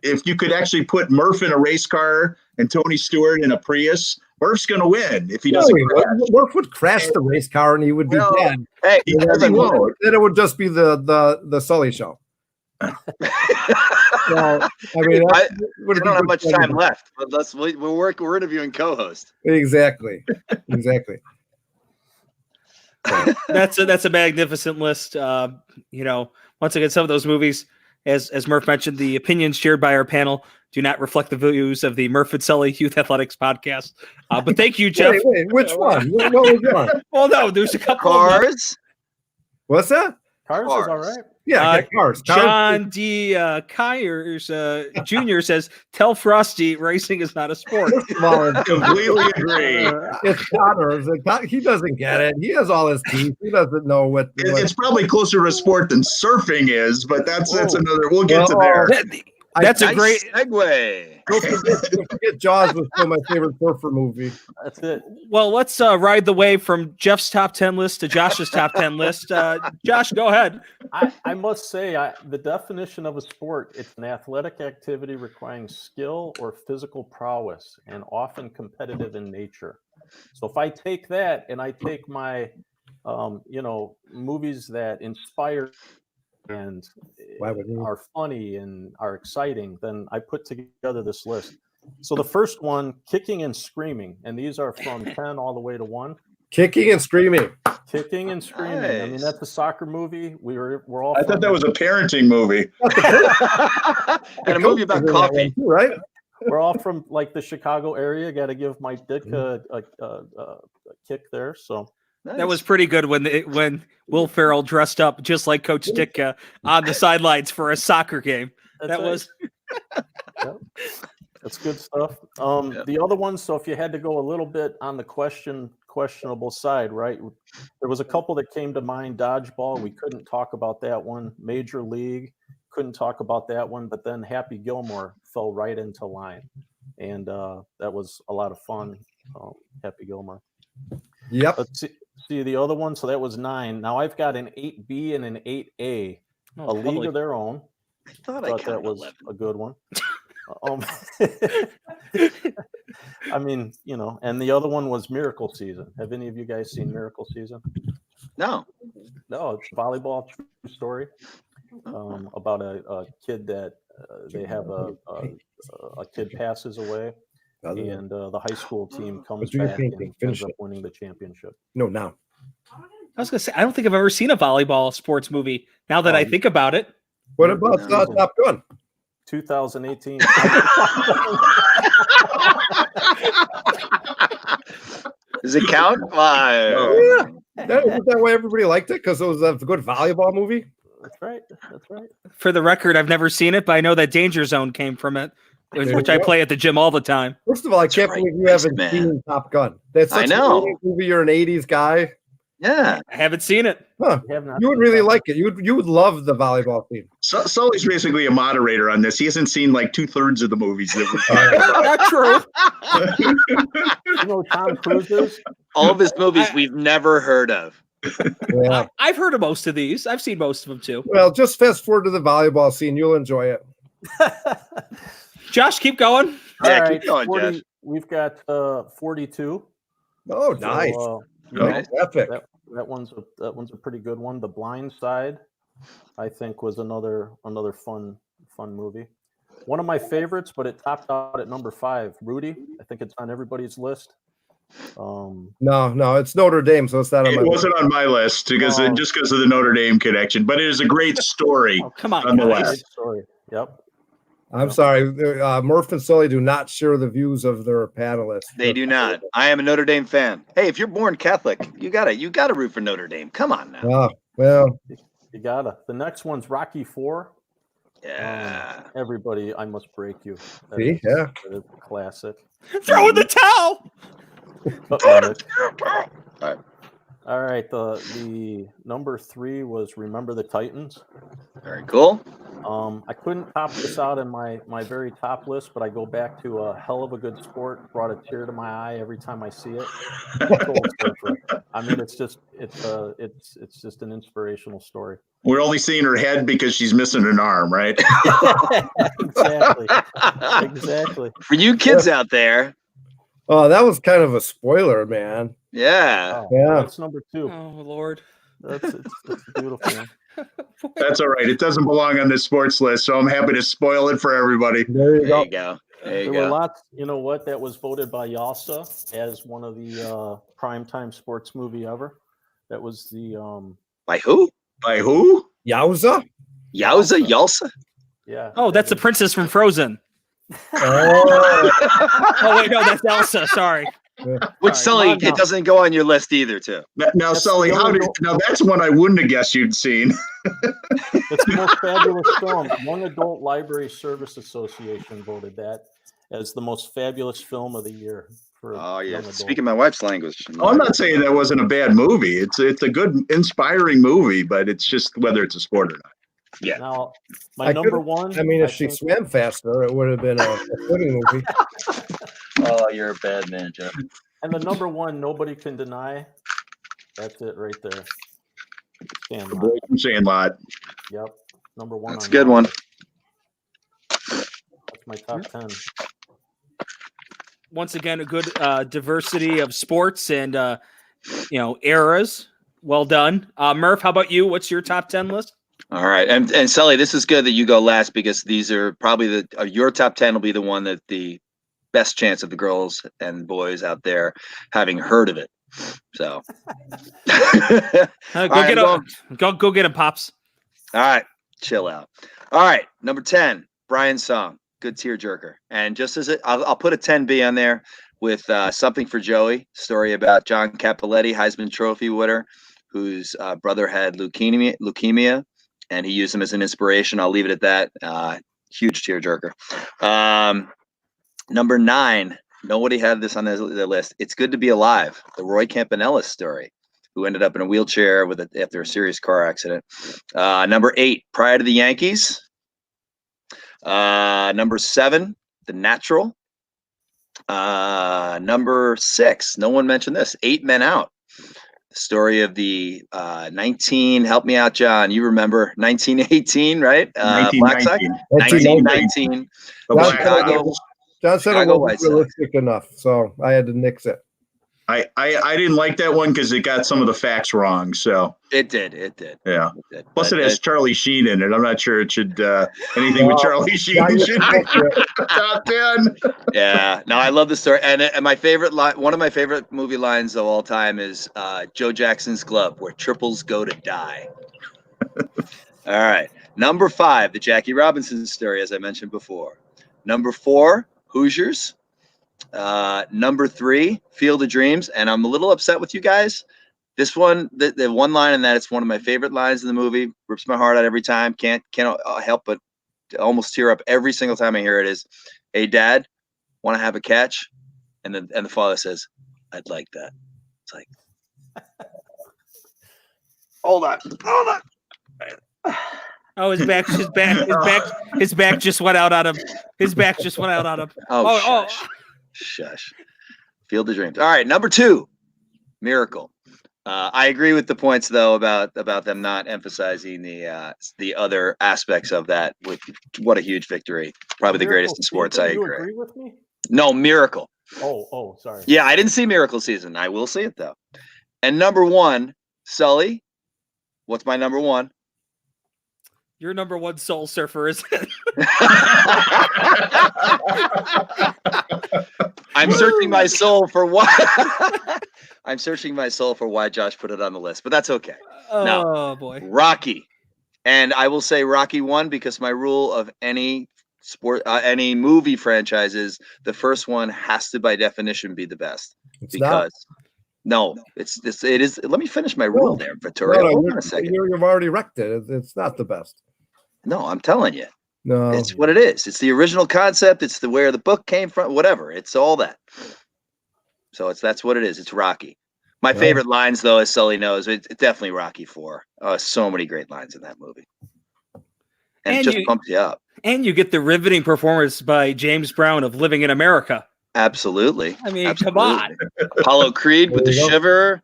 If you could actually put Murph in a race car and Tony Stewart in a Prius, Murph's going to win if he doesn't crash.
Murph would crash the race car and he would be dead.
Hey,
then it would just be the Sully show. Well, I mean,
I don't have much time left, but we're interviewing co-host.
Exactly.
That's a magnificent list. You know, once again, some of those movies, as Murph mentioned, the opinions shared by our panel do not reflect the views of the Murph and Sully Youth Athletics podcast. But thank you, Jeff.
Wait, which one? What was on?
Well, no, there's a couple.
Cars.
What's that?
Cars is all right.
Yeah, Cars.
John D. Kyers Jr. says, "Tell Frosty racing is not a sport."
Completely agree.
It's Connors. He doesn't get it. He has all his teeth. He doesn't know what.
It's probably closer to a sport than surfing is, but that's another. We'll get to there.
That's a great
segue.
Don't forget Jaws was still my favorite surfer movie.
That's it.
Well, let's ride the wave from Jeff's top 10 list to Josh's top 10 list. Josh, go ahead.
I must say, the definition of a sport, it's an athletic activity requiring skill or physical prowess and often competitive in nature. So if I take that and I take my, movies that inspire and are funny and are exciting, then I put together this list. So the first one, Kicking and Screaming, and these are from 10 all the way to 1.
Kicking and Screaming.
Kicking and Screaming.
Nice.
I mean, that's a soccer movie. We're all.
I thought that was a parenting movie.
And a movie about coffee,
right?
We're all from like the Chicago area. Got to give my dick a kick there. So.
Nice.
That was pretty good when Will Ferrell dressed up just like Coach Ditka on the sidelines for a soccer game. That's
good stuff. The other one, so if you had to go a little bit on the questionable side, right? There was a couple that came to mind. Dodgeball, we couldn't talk about that one. Major League, couldn't talk about that one. But then Happy Gilmore fell right into line, and that was a lot of fun. Happy Gilmore.
Yep.
Let's see the other one. So that was 9. Now I've got an 8B and an 8A, a league of their own.
I thought
that was
11.
a good one. I mean, and the other one was Miracle Season. Have any of you guys seen Miracle Season?
No.
No, it's a volleyball true story about a kid that they have a kid passes away, and the high school team comes back and ends up winning the championship.
No, now.
I was gonna say I don't think I've ever seen a volleyball sports movie. Now that I think about it,
What about Top Gun?
2018.
Does it count?
Yeah. Isn't that why everybody liked it? Because it was a good volleyball movie?
That's right. That's right.
for the record, I've never seen it, but I know that Danger Zone came from it, which I play at the gym all the time.
First of all, I can't believe you haven't seen Top Gun. That's such
I know.
an 80s movie. You're an 80s guy.
Yeah.
I haven't seen it.
Huh. You would really like it. You would love the volleyball scene.
Sully's basically a moderator on this. He hasn't seen like 2/3 of the movies that
Not true.
You know Tom Cruise is?
All of his movies we've never heard of.
Yeah.
I've heard of most of these. I've seen most of them too.
Well, just fast forward to the volleyball scene. You'll enjoy it.
Josh, keep going.
Yeah,
All
keep going,
40,
Josh.
We've got 42.
Oh, nice.
So,
Nice.
Epic.
that one's a pretty good one. The Blind Side, I think, was another fun movie. One of my favorites, but it topped out at number 5. Rudy, I think it's on everybody's list.
No, it's Notre Dame, so it's not on my
It wasn't on my list because just because of the Notre Dame connection, but it is a great story.
Oh, come on,
nonetheless.
guys.
Story. Yep.
I'm sorry. Murph and Sully do not share the views of their panelists.
They do not. I am a Notre Dame fan. Hey, if you're born Catholic, you gotta root for Notre Dame. Come on now.
Oh, well,
You gotta. The next one's Rocky 4.
Yeah.
Everybody, I must break you.
See? Yeah.
That is a classic.
Throw in the towel.
All right. The number 3 was Remember the Titans.
Very cool.
I couldn't top this out in my very top list, but I go back to A Hell of a Good Sport. Brought a tear to my eye every time I see it. I mean, it's just an inspirational story.
We're only seeing her head because she's missing an arm, right?
Exactly.
For you kids out there,
oh, that was kind of a spoiler, man.
yeah.
Yeah.
That's number 2.
Oh Lord.
It's beautiful. Man.
That's all right. It doesn't belong on this sports list, so I'm happy to spoil it for everybody.
There you
There
go.
you go. There you
There were
go.
lots. You know what? That was voted by YALSA as one of the primetime sports movie ever. That was the
By who?
By who?
Yowza?
Yowza? Yalsa?
yeah.
Oh, that's the princess from Frozen.
Oh,
Oh wait, no, that's Elsa. Sorry.
Which, Sully,
come on
it doesn't go on your list either, too.
Now, Sully, now that's one I wouldn't have guessed you'd seen.
It's the most fabulous film. Young Adult Library Service Association voted that as the most fabulous film of the year. For
Oh, yeah.
young adult.
Speaking my wife's language.
Oh, I'm not saying that wasn't a bad movie. It's a good, inspiring movie, but it's just whether it's a sport or not.
Yeah.
Now, my
I
number
could've-
one.
I mean, if
I
she
think-
swam faster, it would have been a footing movie.
Oh, you're a bad man, Jeff.
And the number one, nobody can deny. That's it right there.
The
Sandlot.
boy from Sandlot.
Yep. Number one.
That's a
on
good
my
one.
list. That's my top 10.
Once again, a good diversity of sports and eras. Well done, Murph. How about you? What's your top 10 list?
All right. And Sully, this is good that you go last because these are probably your top 10 will be the one that the best chance of the girls and boys out there having heard of it. So
Go get him, pops.
All right, chill out. All right, number 10, Brian's song, good tearjerker. And just as I'll put a 10B on there with Something for Joey, story about John Cappelletti, Heisman Trophy winner, whose brother had leukemia, and he used him as an inspiration. I'll leave it at that. Huge tearjerker. Number 9, nobody had this on their list. It's Good to Be Alive, the Roy Campanella story, who ended up in a wheelchair after a serious car accident. Number 8, Pride of the Yankees. Number 7, The Natural. Number 6, no one mentioned this, 8 Men Out. The story of the 19, help me out, John. You remember 1918, right? Black Sox? 1919.
The Black
Chicago.
Sox.
John said it
Chicago
wasn't
White Sox.
realistic enough, so I had to nix it.
I didn't like that one because it got some of the facts wrong. So
It did.
yeah.
It did.
Plus,
But,
it has Charlie Sheen in it. I'm not sure it should anything with Charlie Sheen should be top 10.
yeah. No, I love the story. And my favorite line, one of my favorite movie lines of all time is Joe Jackson's Glove, where triples go to die. All right. Number 5, the Jackie Robinson story, as I mentioned before. Number 4, Hoosiers. Number 3, Field of Dreams. And I'm a little upset with you guys. This one, the one line in that, it's one of my favorite lines in the movie. Rips my heart out every time. Can't help but almost tear up every single time I hear it. Is, "Hey, Dad, want to have a catch?" And the father says, "I'd like that." It's like, hold on.
Oh, his back just went out on him. His back just went out on him.
Oh, shush. Field of Dreams. All right, number 2, Miracle. I agree with the points though about them not emphasizing the other aspects of that. With what a huge victory, probably the greatest in sports. I
You
agree.
agree with me?
No, Miracle.
Oh, sorry.
Yeah, I didn't see Miracle Season. I will see it though. And number 1, Sully. What's my number 1?
Your number 1 Soul Surfer is
I'm searching my soul for why. I'm searching my soul for why Josh put it on the list, but that's okay.
Oh boy.
Rocky, and I will say Rocky 1 because my rule of any sport, any movie franchise is the first one has to, by definition, be the best. No, it is. Let me finish my rule there, Vittorio. Hold on a second.
You've already wrecked it. It's not the best.
No, I'm telling you.
No,
It's what it is. It's the original concept. It's where the book came from. Whatever. It's all that. So that's what it is. It's Rocky. My favorite lines, though, as Sully knows, it's definitely Rocky 4. So many great lines in that movie, and it just pumps you up.
And you get the riveting performance by James Brown of "Living in America."
Absolutely.
I mean,
Absolutely.
come on.
Apollo Creed with the shiver.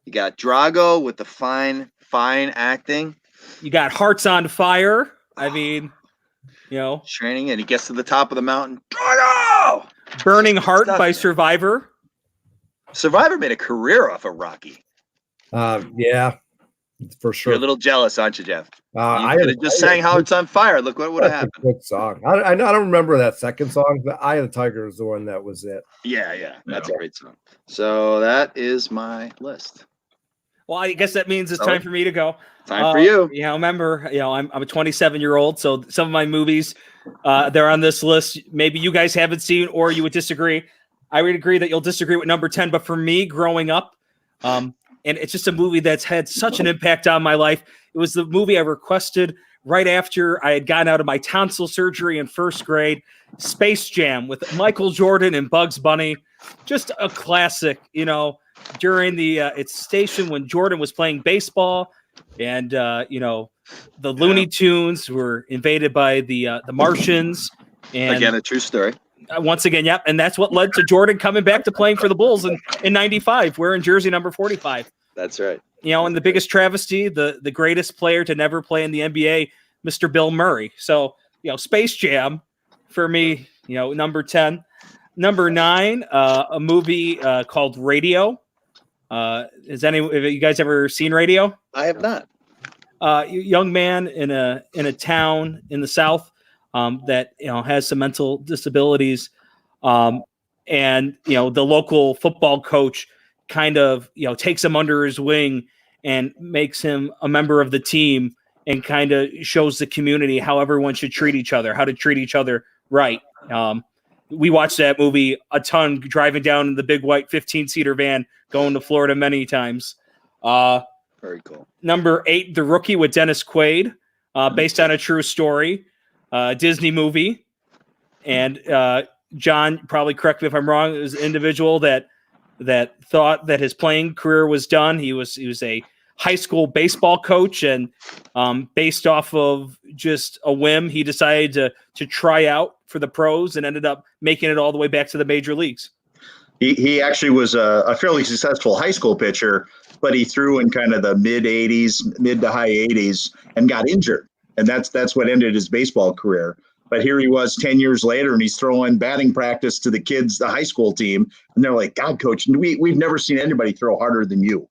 You got Drago with the fine acting.
You got Hearts on Fire. I mean,
training, and he gets to the top of the mountain. Drago!
Burning Heart by Survivor.
Survivor made a career off of Rocky.
Yeah, for sure.
You're a little jealous, aren't you, Jeff?
I
could have just sang Hearts on Fire. Look what would have happened.
Good song. I don't remember that second song, but Eye of the Tiger is the one that was it.
Yeah. That's a great song. So that is my list.
Well, I guess that means it's time for me to go.
Time for you.
Remember, I'm a 27-year-old, so some of my movies, they're on this list. Maybe you guys haven't seen, or you would disagree. I would agree that you'll disagree with number 10, but for me, growing up, and it's just a movie that's had such an impact on my life. It was the movie I requested right after I had gotten out of my tonsil surgery in first grade, Space Jam with Michael Jordan and Bugs Bunny. Just a classic, during its station when Jordan was playing baseball, and the Looney Tunes were invaded by the Martians. And
again, a true story.
Once again, yep. And that's what led to Jordan coming back to playing for the Bulls in 95, wearing jersey number 45.
That's right.
And the biggest travesty, the greatest player to never play in the NBA, Mr. Bill Murray. So, Space Jam for me, number 10. Number 9, a movie called Radio. Have you guys ever seen Radio?
I have not.
Young man in a town in the South that has some mental disabilities, and the local football coach kind of takes him under his wing and makes him a member of the team, and kind of shows the community how everyone should treat each other, how to treat each other right. We watched that movie a ton, driving down in the big white 15-seater van going to Florida many times.
Very cool.
Number 8, The Rookie with Dennis Quaid, based on a true story, Disney movie. And John, probably correct me if I'm wrong, it was an individual that thought that his playing career was done. He was a high school baseball coach, and based off of just a whim, he decided to try out for the pros and ended up making it all the way back to the major leagues.
He actually was a fairly successful high school pitcher, but he threw in kind of the mid to high 80s and got injured. And that's what ended his baseball career. But here he was 10 years later, and he's throwing batting practice to the kids, the high school team. And they're like, God, coach, we've never seen anybody throw harder than you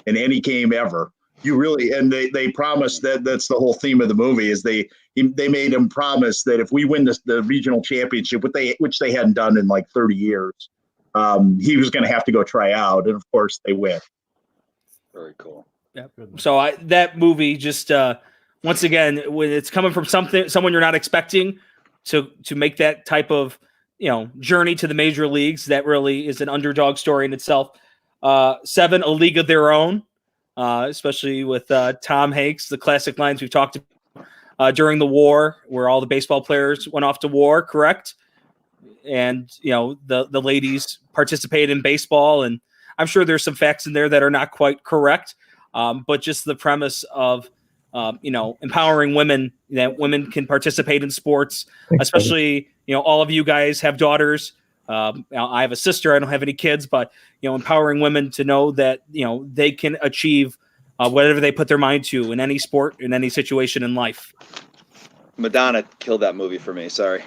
in any game ever. You really, and they promised that's the whole theme of the movie is they made him promise that if we win the regional championship, which they hadn't done in like 30 years, he was going to have to go try out. And of course they win.
Very cool.
Yeah. So that movie just, once again, when it's coming from someone you're not expecting to make that type of, journey to the major leagues, that really is an underdog story in itself. 7, A League of Their Own, especially with Tom Hanks, the classic lines we've talked about during the war, where all the baseball players went off to war, correct? And, the ladies participated in baseball. And I'm sure there's some facts in there that are not quite correct, but just the premise of, empowering women, that women can participate in sports, especially, all of you guys have daughters. I have a sister. I don't have any kids, but, empowering women to know that, they can achieve whatever they put their mind to in any sport, in any situation in life.
Madonna killed that movie for me. Sorry.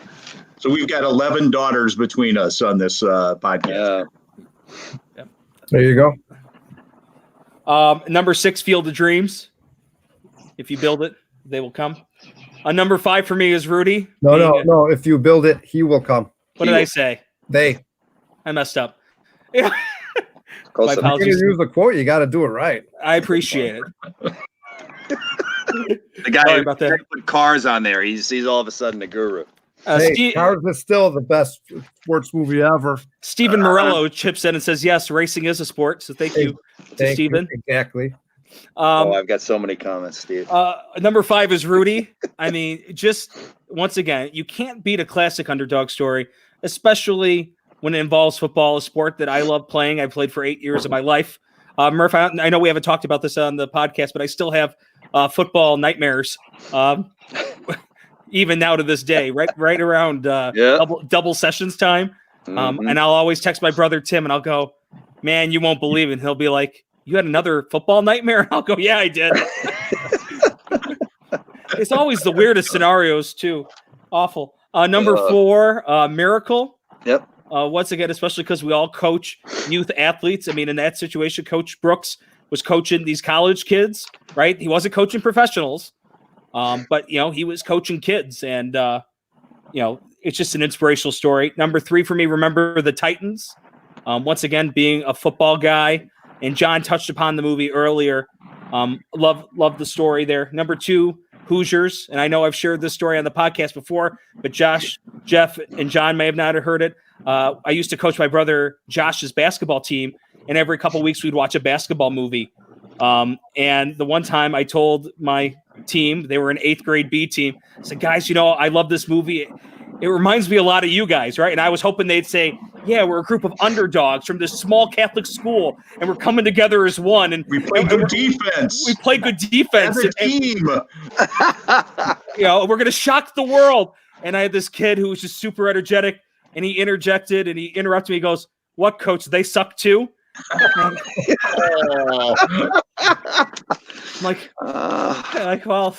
So we've got 11 daughters between us on this podcast.
Yeah.
There you go.
Number 6, Field of Dreams. If you build it, they will come. Number 5 for me is Rudy.
No. If you build it, he will come.
What did I say?
I
messed up.
Close
My
enough.
apologies.
You use a quote, you got to do it right.
I appreciate it.
The guy
Sorry
who
about that.
put cars on there, he's all of a sudden a guru.
Cars is still the best sports movie ever.
Stephen Morello chips in and says, yes, racing is a sport. So thank you to Stephen.
Exactly.
I've got so many comments, Steve.
Number 5 is Rudy. I mean, just once again, you can't beat a classic underdog story, especially when it involves football, a sport that I love playing. I played for 8 years of my life. Murph, I know we haven't talked about this on the podcast, but I still have football nightmares, even now to this day, right around double sessions time. And I'll always text my brother Tim, and I'll go, man, you won't believe it. And he'll be like, you had another football nightmare? And I'll go, yeah, I did. It's always the weirdest scenarios too. Awful. Number 4, Miracle.
Yep.
Once again, especially because we all coach youth athletes. I mean, in that situation, Coach Brooks was coaching these college kids, right? He wasn't coaching professionals, but, he was coaching kids. And, it's just an inspirational story. Number 3 for me, Remember the Titans. Once again, being a football guy. And John touched upon the movie earlier. Love the story there. Number 2, Hoosiers. And I know I've shared this story on the podcast before, but Josh, Jeff, and John may have not heard it. I used to coach my brother Josh's basketball team, and every couple of weeks we'd watch a basketball movie. And the one time I told my team, they were an 8th grade B team, I said, guys, I love this movie. It reminds me a lot of you guys, right? And I was hoping they'd say, yeah, we're a group of underdogs from this small Catholic school, and we're coming together as one. And
we play good defense.
We play good defense.
As a team.
We're going to shock the world. And I had this kid who was just super energetic, and he interjected and he interrupted me. He goes, what, coach? They suck too? I'm like, well,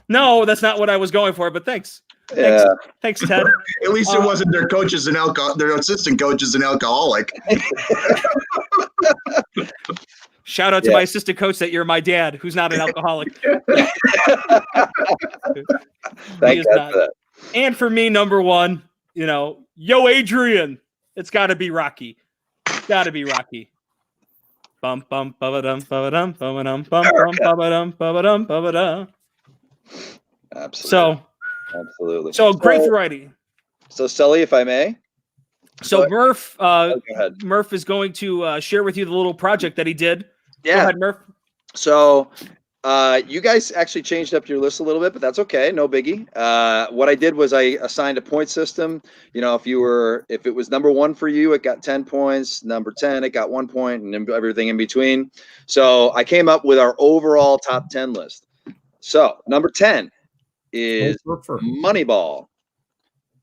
no, that's not what I was going for, but thanks.
Yeah.
Thanks, Ted.
At least it wasn't their coaches and their assistant coaches an alcoholic.
Shout out to my assistant coach that you're my dad, who's not an alcoholic.
Thank God for that.
And for me, number 1, yo, Adrian, it's got to be Rocky. Got to be Rocky. Bum bum ba dum ba dum ba dum bum bum ba dum ba dum.
Absolutely.
Absolutely. So great variety.
So Sully, if I may.
So Murph,
go ahead.
Murph is going to share with you the little project that he did.
Yeah.
Go ahead, Murph.
So you guys actually changed up your list a little bit, but that's okay. No biggie. What I did was I assigned a point system. If it was number 1 for you, it got 10 points. Number 10, it got 1 point, and everything in between. So I came up with our overall top 10 list. So number 10 is Moneyball.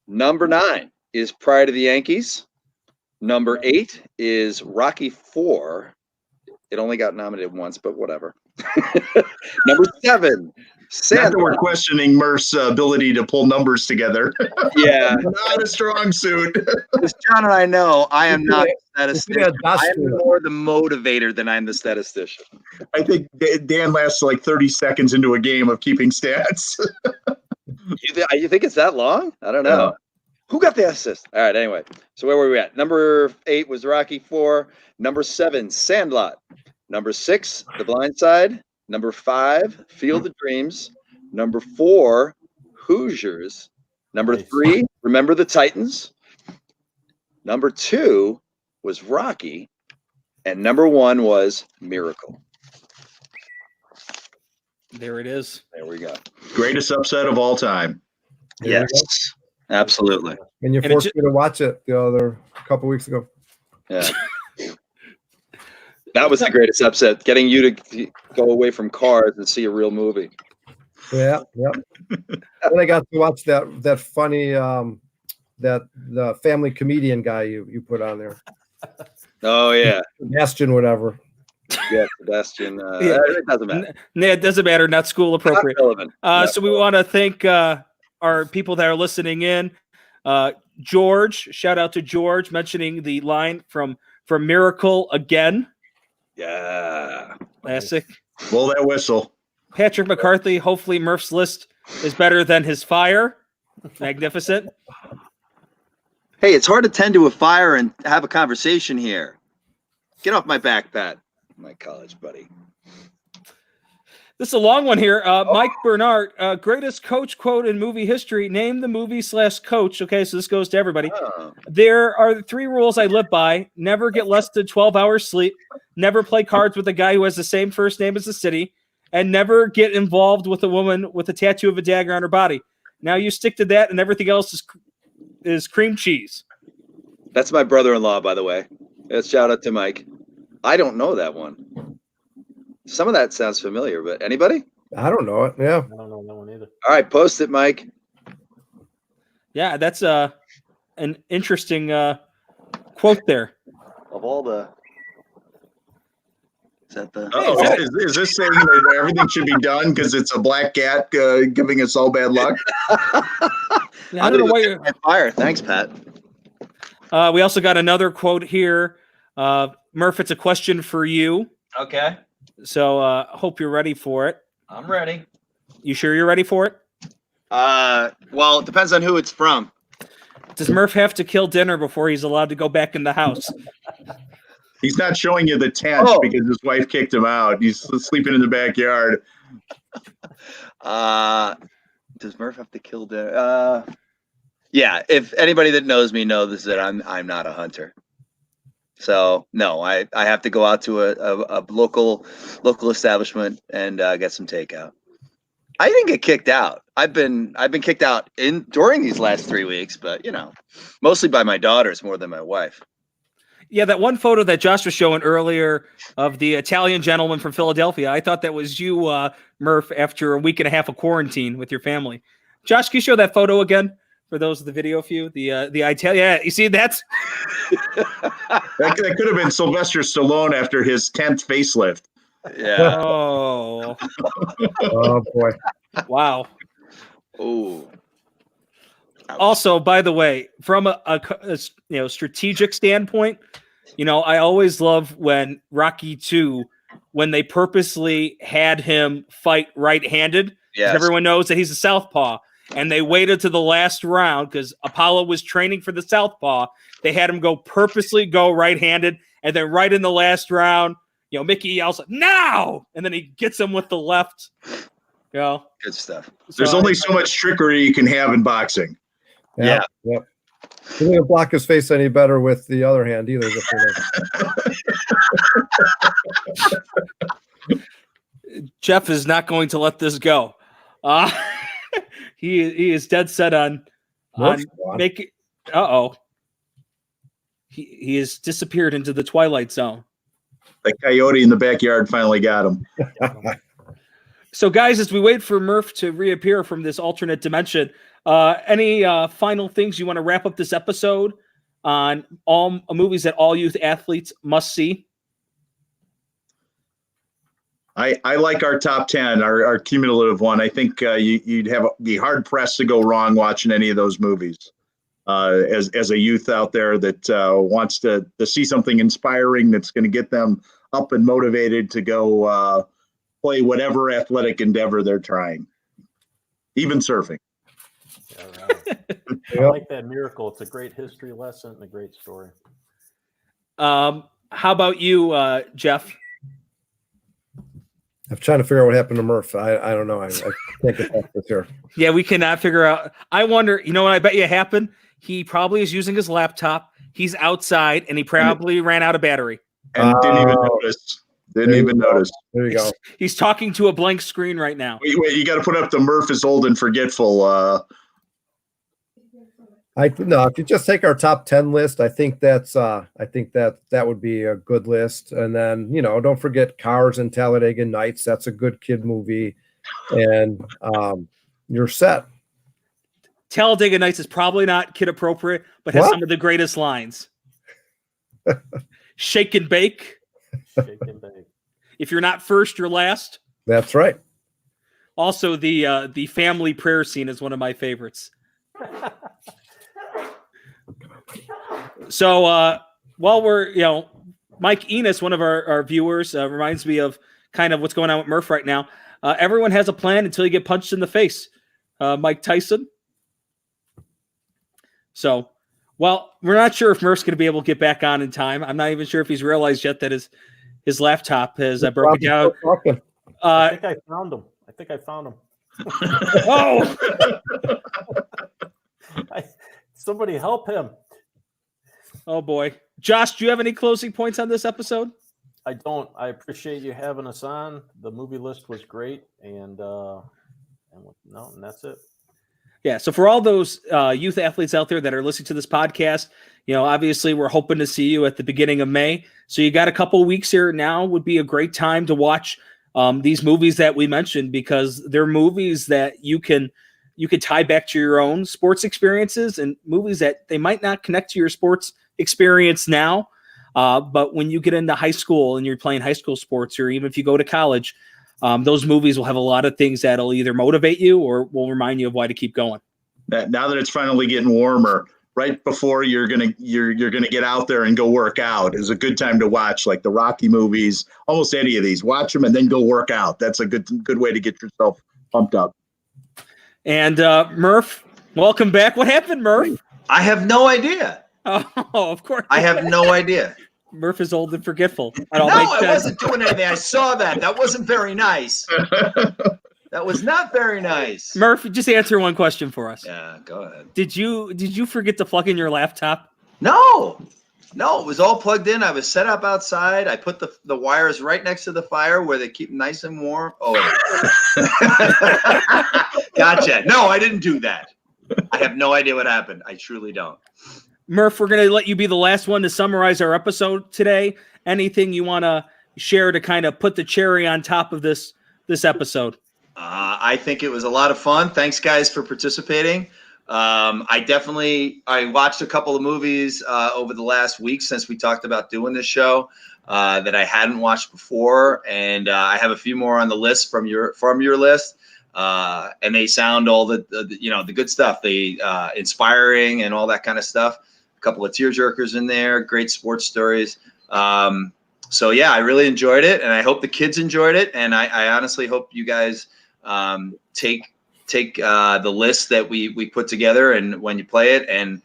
Number 9 is Pride of the Yankees. Number 8 is Rocky 4. It only got nominated once, but whatever. Number 7
Not that we're questioning Murph's ability to pull numbers together.
Yeah.
Not a strong suit.
As John and I know, I am not the
Yeah,
statistician. I
dust
am
to it.
more the motivator than I'm the statistician.
I think Dan lasts like 30 seconds into a game of keeping stats.
You think it's that long? I don't know.
Yeah.
Who got the assist? All right, anyway. So where were we at? Number 8 was Rocky 4. Number 7, Sandlot. Number 6, The Blind Side. Number 5, Field of Dreams. Number 4, Hoosiers. Number 3, Remember the Titans. Number 2 was Rocky. And number 1 was Miracle.
There it is.
There we go.
Greatest upset of all time.
There you
Yes, absolutely.
And you
And it
forced me to watch it the other couple weeks ago.
Yeah. That was the greatest upset, getting you to go away from cars and see a real movie.
Yeah. And I got to watch that funny the family comedian guy you put on there.
Oh, yeah.
Bastion, whatever.
Yeah, Sebastian.
Yeah.
It doesn't matter.
Nah, it doesn't matter. Not school appropriate.
Not relevant. Not
So we want to thank our people that are listening in. George, shout out to George mentioning the line from Miracle again.
Yeah.
Classic.
Blow that whistle.
Patrick McCarthy, hopefully Murph's list is better than his fire. Magnificent.
Hey, it's hard to tend to a fire and have a conversation here. Get off my back, Pat. My college buddy.
This is a long one here. Mike Bernard, greatest coach quote in movie history. Name the movie/coach. Okay, so this goes to everybody.
Oh.
There are 3 rules I live by. Never get less than 12 hours sleep. Never play cards with a guy who has the same first name as the city. And never get involved with a woman with a tattoo of a dagger on her body. Now you stick to that, and everything else is cream cheese.
That's my brother-in-law, by the way. Shout out to Mike. I don't know that one. Some of that sounds familiar, but anybody?
I don't know it. Yeah.
I don't know that one either.
All right, post it, Mike.
Yeah, that's an interesting quote there.
Of all the... Is that the...
Oh, is this saying that everything should be done because it's a black cat giving us all bad luck?
I don't know why you're...
Fire. Thanks, Pat.
We also got another quote here. Murph, it's a question for you.
Okay.
So hope you're ready for it.
I'm ready.
You sure you're ready for it?
Well, it depends on who it's from.
Does Murph have to kill dinner before he's allowed to go back in the house?
He's not showing you the tent because his wife kicked him out. He's sleeping in the backyard.
Does Murph have to kill dinner? Yeah. If anybody that knows me knows that I'm not a hunter. So no, I have to go out to a local establishment and get some takeout. I didn't get kicked out. I've been kicked out during these last 3 weeks, but mostly by my daughters more than my wife.
Yeah, that one photo that Josh was showing earlier of the Italian gentleman from Philadelphia, I thought that was you, Murph, after a week and a half of quarantine with your family. Josh, can you show that photo again for those of the video view? The Italian, yeah, you see that's
That could have been Sylvester Stallone after his 10th facelift.
Yeah.
oh
boy.
wow.
Oh.
Also, by the way, from a strategic standpoint, I always love when Rocky 2, when they purposely had him fight right-handed.
Yes.
Everyone knows that he's a southpaw, and they waited to the last round because Apollo was training for the southpaw. They had him purposely go right-handed, and then right in the last round, Mickey yells "now," and then he gets him with the left.
Good stuff.
There's only so much trickery you can have in boxing.
Yeah.
Yep. He didn't block his face any better with the other hand either.
Jeff is not going to let this go. He is dead set on making. He has disappeared into the twilight zone.
The coyote in the backyard finally got him.
So, guys, as we wait for Murph to reappear from this alternate dimension, any final things you want to wrap up this episode on all movies that all youth athletes must see?
I like our top 10, our cumulative one. I think you'd be hard pressed to go wrong watching any of those movies. As a youth out there that wants to see something inspiring that's going to get them up and motivated to go play whatever athletic endeavor they're trying, even surfing.
All right. I like that Miracle. It's a great history lesson and a great story.
How about you, Jeff?
I'm trying to figure out what happened to Murph. I don't know. I can't get back this here.
Yeah, we cannot figure out. I wonder, you know what I bet you happened? He probably is using his laptop. He's outside and he probably ran out of battery.
And didn't even notice. Didn't even notice.
There you go.
He's talking to a blank screen right now.
Wait, you got to put up the Murph is old and forgetful.
If you just take our top 10 list, I think that would be a good list. And then, don't forget Cars and Talladega Nights. That's a good kid movie. And you're set.
Talladega Nights is probably not kid appropriate, but has some of the greatest lines. Shake and bake.
Shake and bake.
If you're not first, you're last.
That's right.
Also, the family prayer scene is one of my favorites. So while we're, Mike Enos, one of our viewers, reminds me of kind of what's going on with Murph right now. Everyone has a plan until you get punched in the face. Mike Tyson. So, well, we're not sure if Murph's going to be able to get back on in time. I'm not even sure if he's realized yet that his laptop has broken down.
I think I found him.
Oh!
Somebody help him.
Oh, boy. Josh, do you have any closing points on this episode?
I don't. I appreciate you having us on. The movie list was great. And that's it.
Yeah, so for all those youth athletes out there that are listening to this podcast, obviously we're hoping to see you at the beginning of May. So you got a couple of weeks here now. Would be a great time to watch these movies that we mentioned, because they're movies that you can tie back to your own sports experiences, and movies that they might not connect to your sports experience now. But when you get into high school and you're playing high school sports, or even if you go to college, those movies will have a lot of things that'll either motivate you or will remind you of why to keep going.
Now that it's finally getting warmer, right before you're gonna get out there and go work out, is a good time to watch, like the Rocky movies, almost any of these. Watch them and then go work out. That's a good way to get yourself pumped up.
And Murph, welcome back. What happened, Murph?
I have no idea.
Oh, of course.
I have no idea.
Murph is old and forgetful.
I wasn't doing anything. I saw that. That wasn't very nice. That was not very nice.
Murph, just answer one question for us.
Yeah, go ahead.
Did you forget to plug in your laptop?
No, it was all plugged in. I was set up outside. I put the wires right next to the fire where they keep nice and warm. Oh, gotcha. No, I didn't do that. I have no idea what happened. I truly don't.
Murph, we're going to let you be the last one to summarize our episode today. Anything you want to share to kind of put the cherry on top of this episode?
I think it was a lot of fun. Thanks, guys, for participating. I watched a couple of movies over the last week since we talked about doing this show that I hadn't watched before, and I have a few more on the list from your list, and they sound all the good stuff, the inspiring and all that kind of stuff. A couple of tearjerkers in there, great sports stories. So yeah, I really enjoyed it, and I hope the kids enjoyed it, and I honestly hope you guys take the list that we put together, and when you play it, and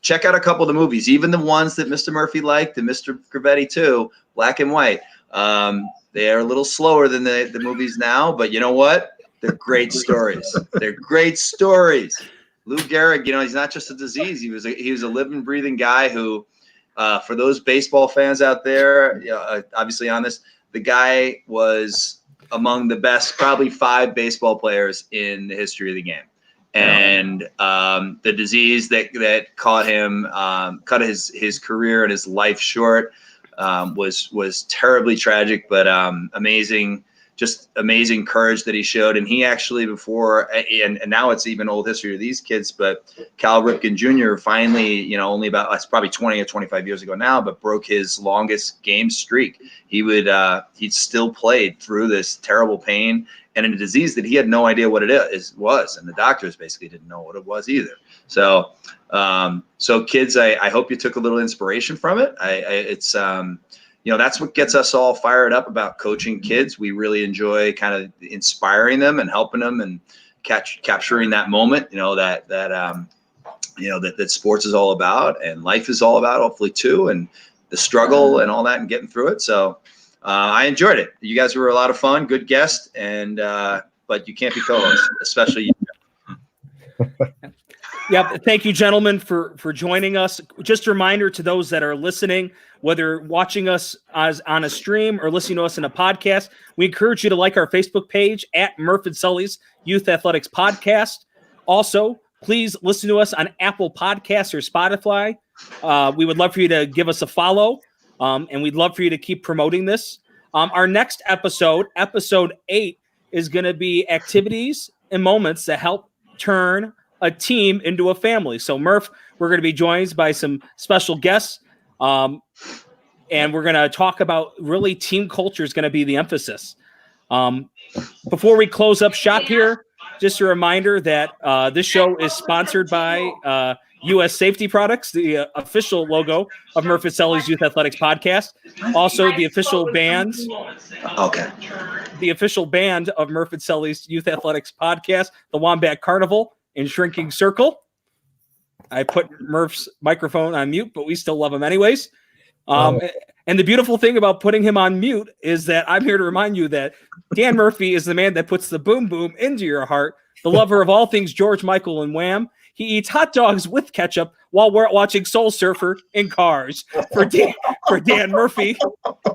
check out a couple of the movies, even the ones that Mr. Murphy liked, and Mr. Grivetti too, black and white. They are a little slower than the movies now, but you know what? They're great stories. They're great stories. Lou Gehrig, he's not just a disease. He was a living, breathing guy who, for those baseball fans out there, obviously on this, the guy was among the best, probably 5 baseball players in the history of the game. And the disease that caught him, cut his career and his life short, was terribly tragic, but amazing just amazing courage that he showed. And he actually before, and now it's even old history to these kids, but Cal Ripken Jr. finally, only about, that's probably 20 or 25 years ago now, but broke his longest game streak. He still played through this terrible pain and in a disease that he had no idea what it was. And the doctors basically didn't know what it was either. So, kids, I hope you took a little inspiration from it. It's that's what gets us all fired up about coaching kids. We really enjoy kind of inspiring them and helping them and capturing that moment, that sports is all about and life is all about, hopefully too, and the struggle and all that and getting through it. So I enjoyed it. You guys were a lot of fun, good guest, and but you can't be co-host, especially you.
Yep. Thank you, gentlemen, for joining us. Just a reminder to those that are listening, whether watching us on a stream or listening to us in a podcast, we encourage you to like our Facebook page at Murph and Sully's Youth Athletics Podcast. Also, please listen to us on Apple Podcasts or Spotify. We would love for you to give us a follow, and we'd love for you to keep promoting this. Our next episode, episode 8, is going to be activities and moments that help turn a team into a family. So Murph, we're going to be joined by some special guests, and we're going to talk about really team culture is going to be the emphasis. Before we close up shop here, just a reminder that this show is sponsored by U.S. Safety Products, the official logo of Murph and Sully's Youth Athletics Podcast. Also, the official bands.
Okay.
The official band of Murph and Sully's Youth Athletics Podcast, the Wombat Carnival in Shrinking Circle. I put Murph's microphone on mute, but we still love him anyways. And the beautiful thing about putting him on mute is that I'm here to remind you that Dan Murphy is the man that puts the boom boom into your heart, the lover of all things George Michael and Wham. He eats hot dogs with ketchup while we're watching Soul Surfer in cars. For Dan Murphy,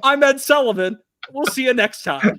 I'm Ed Sullivan. We'll see you next time.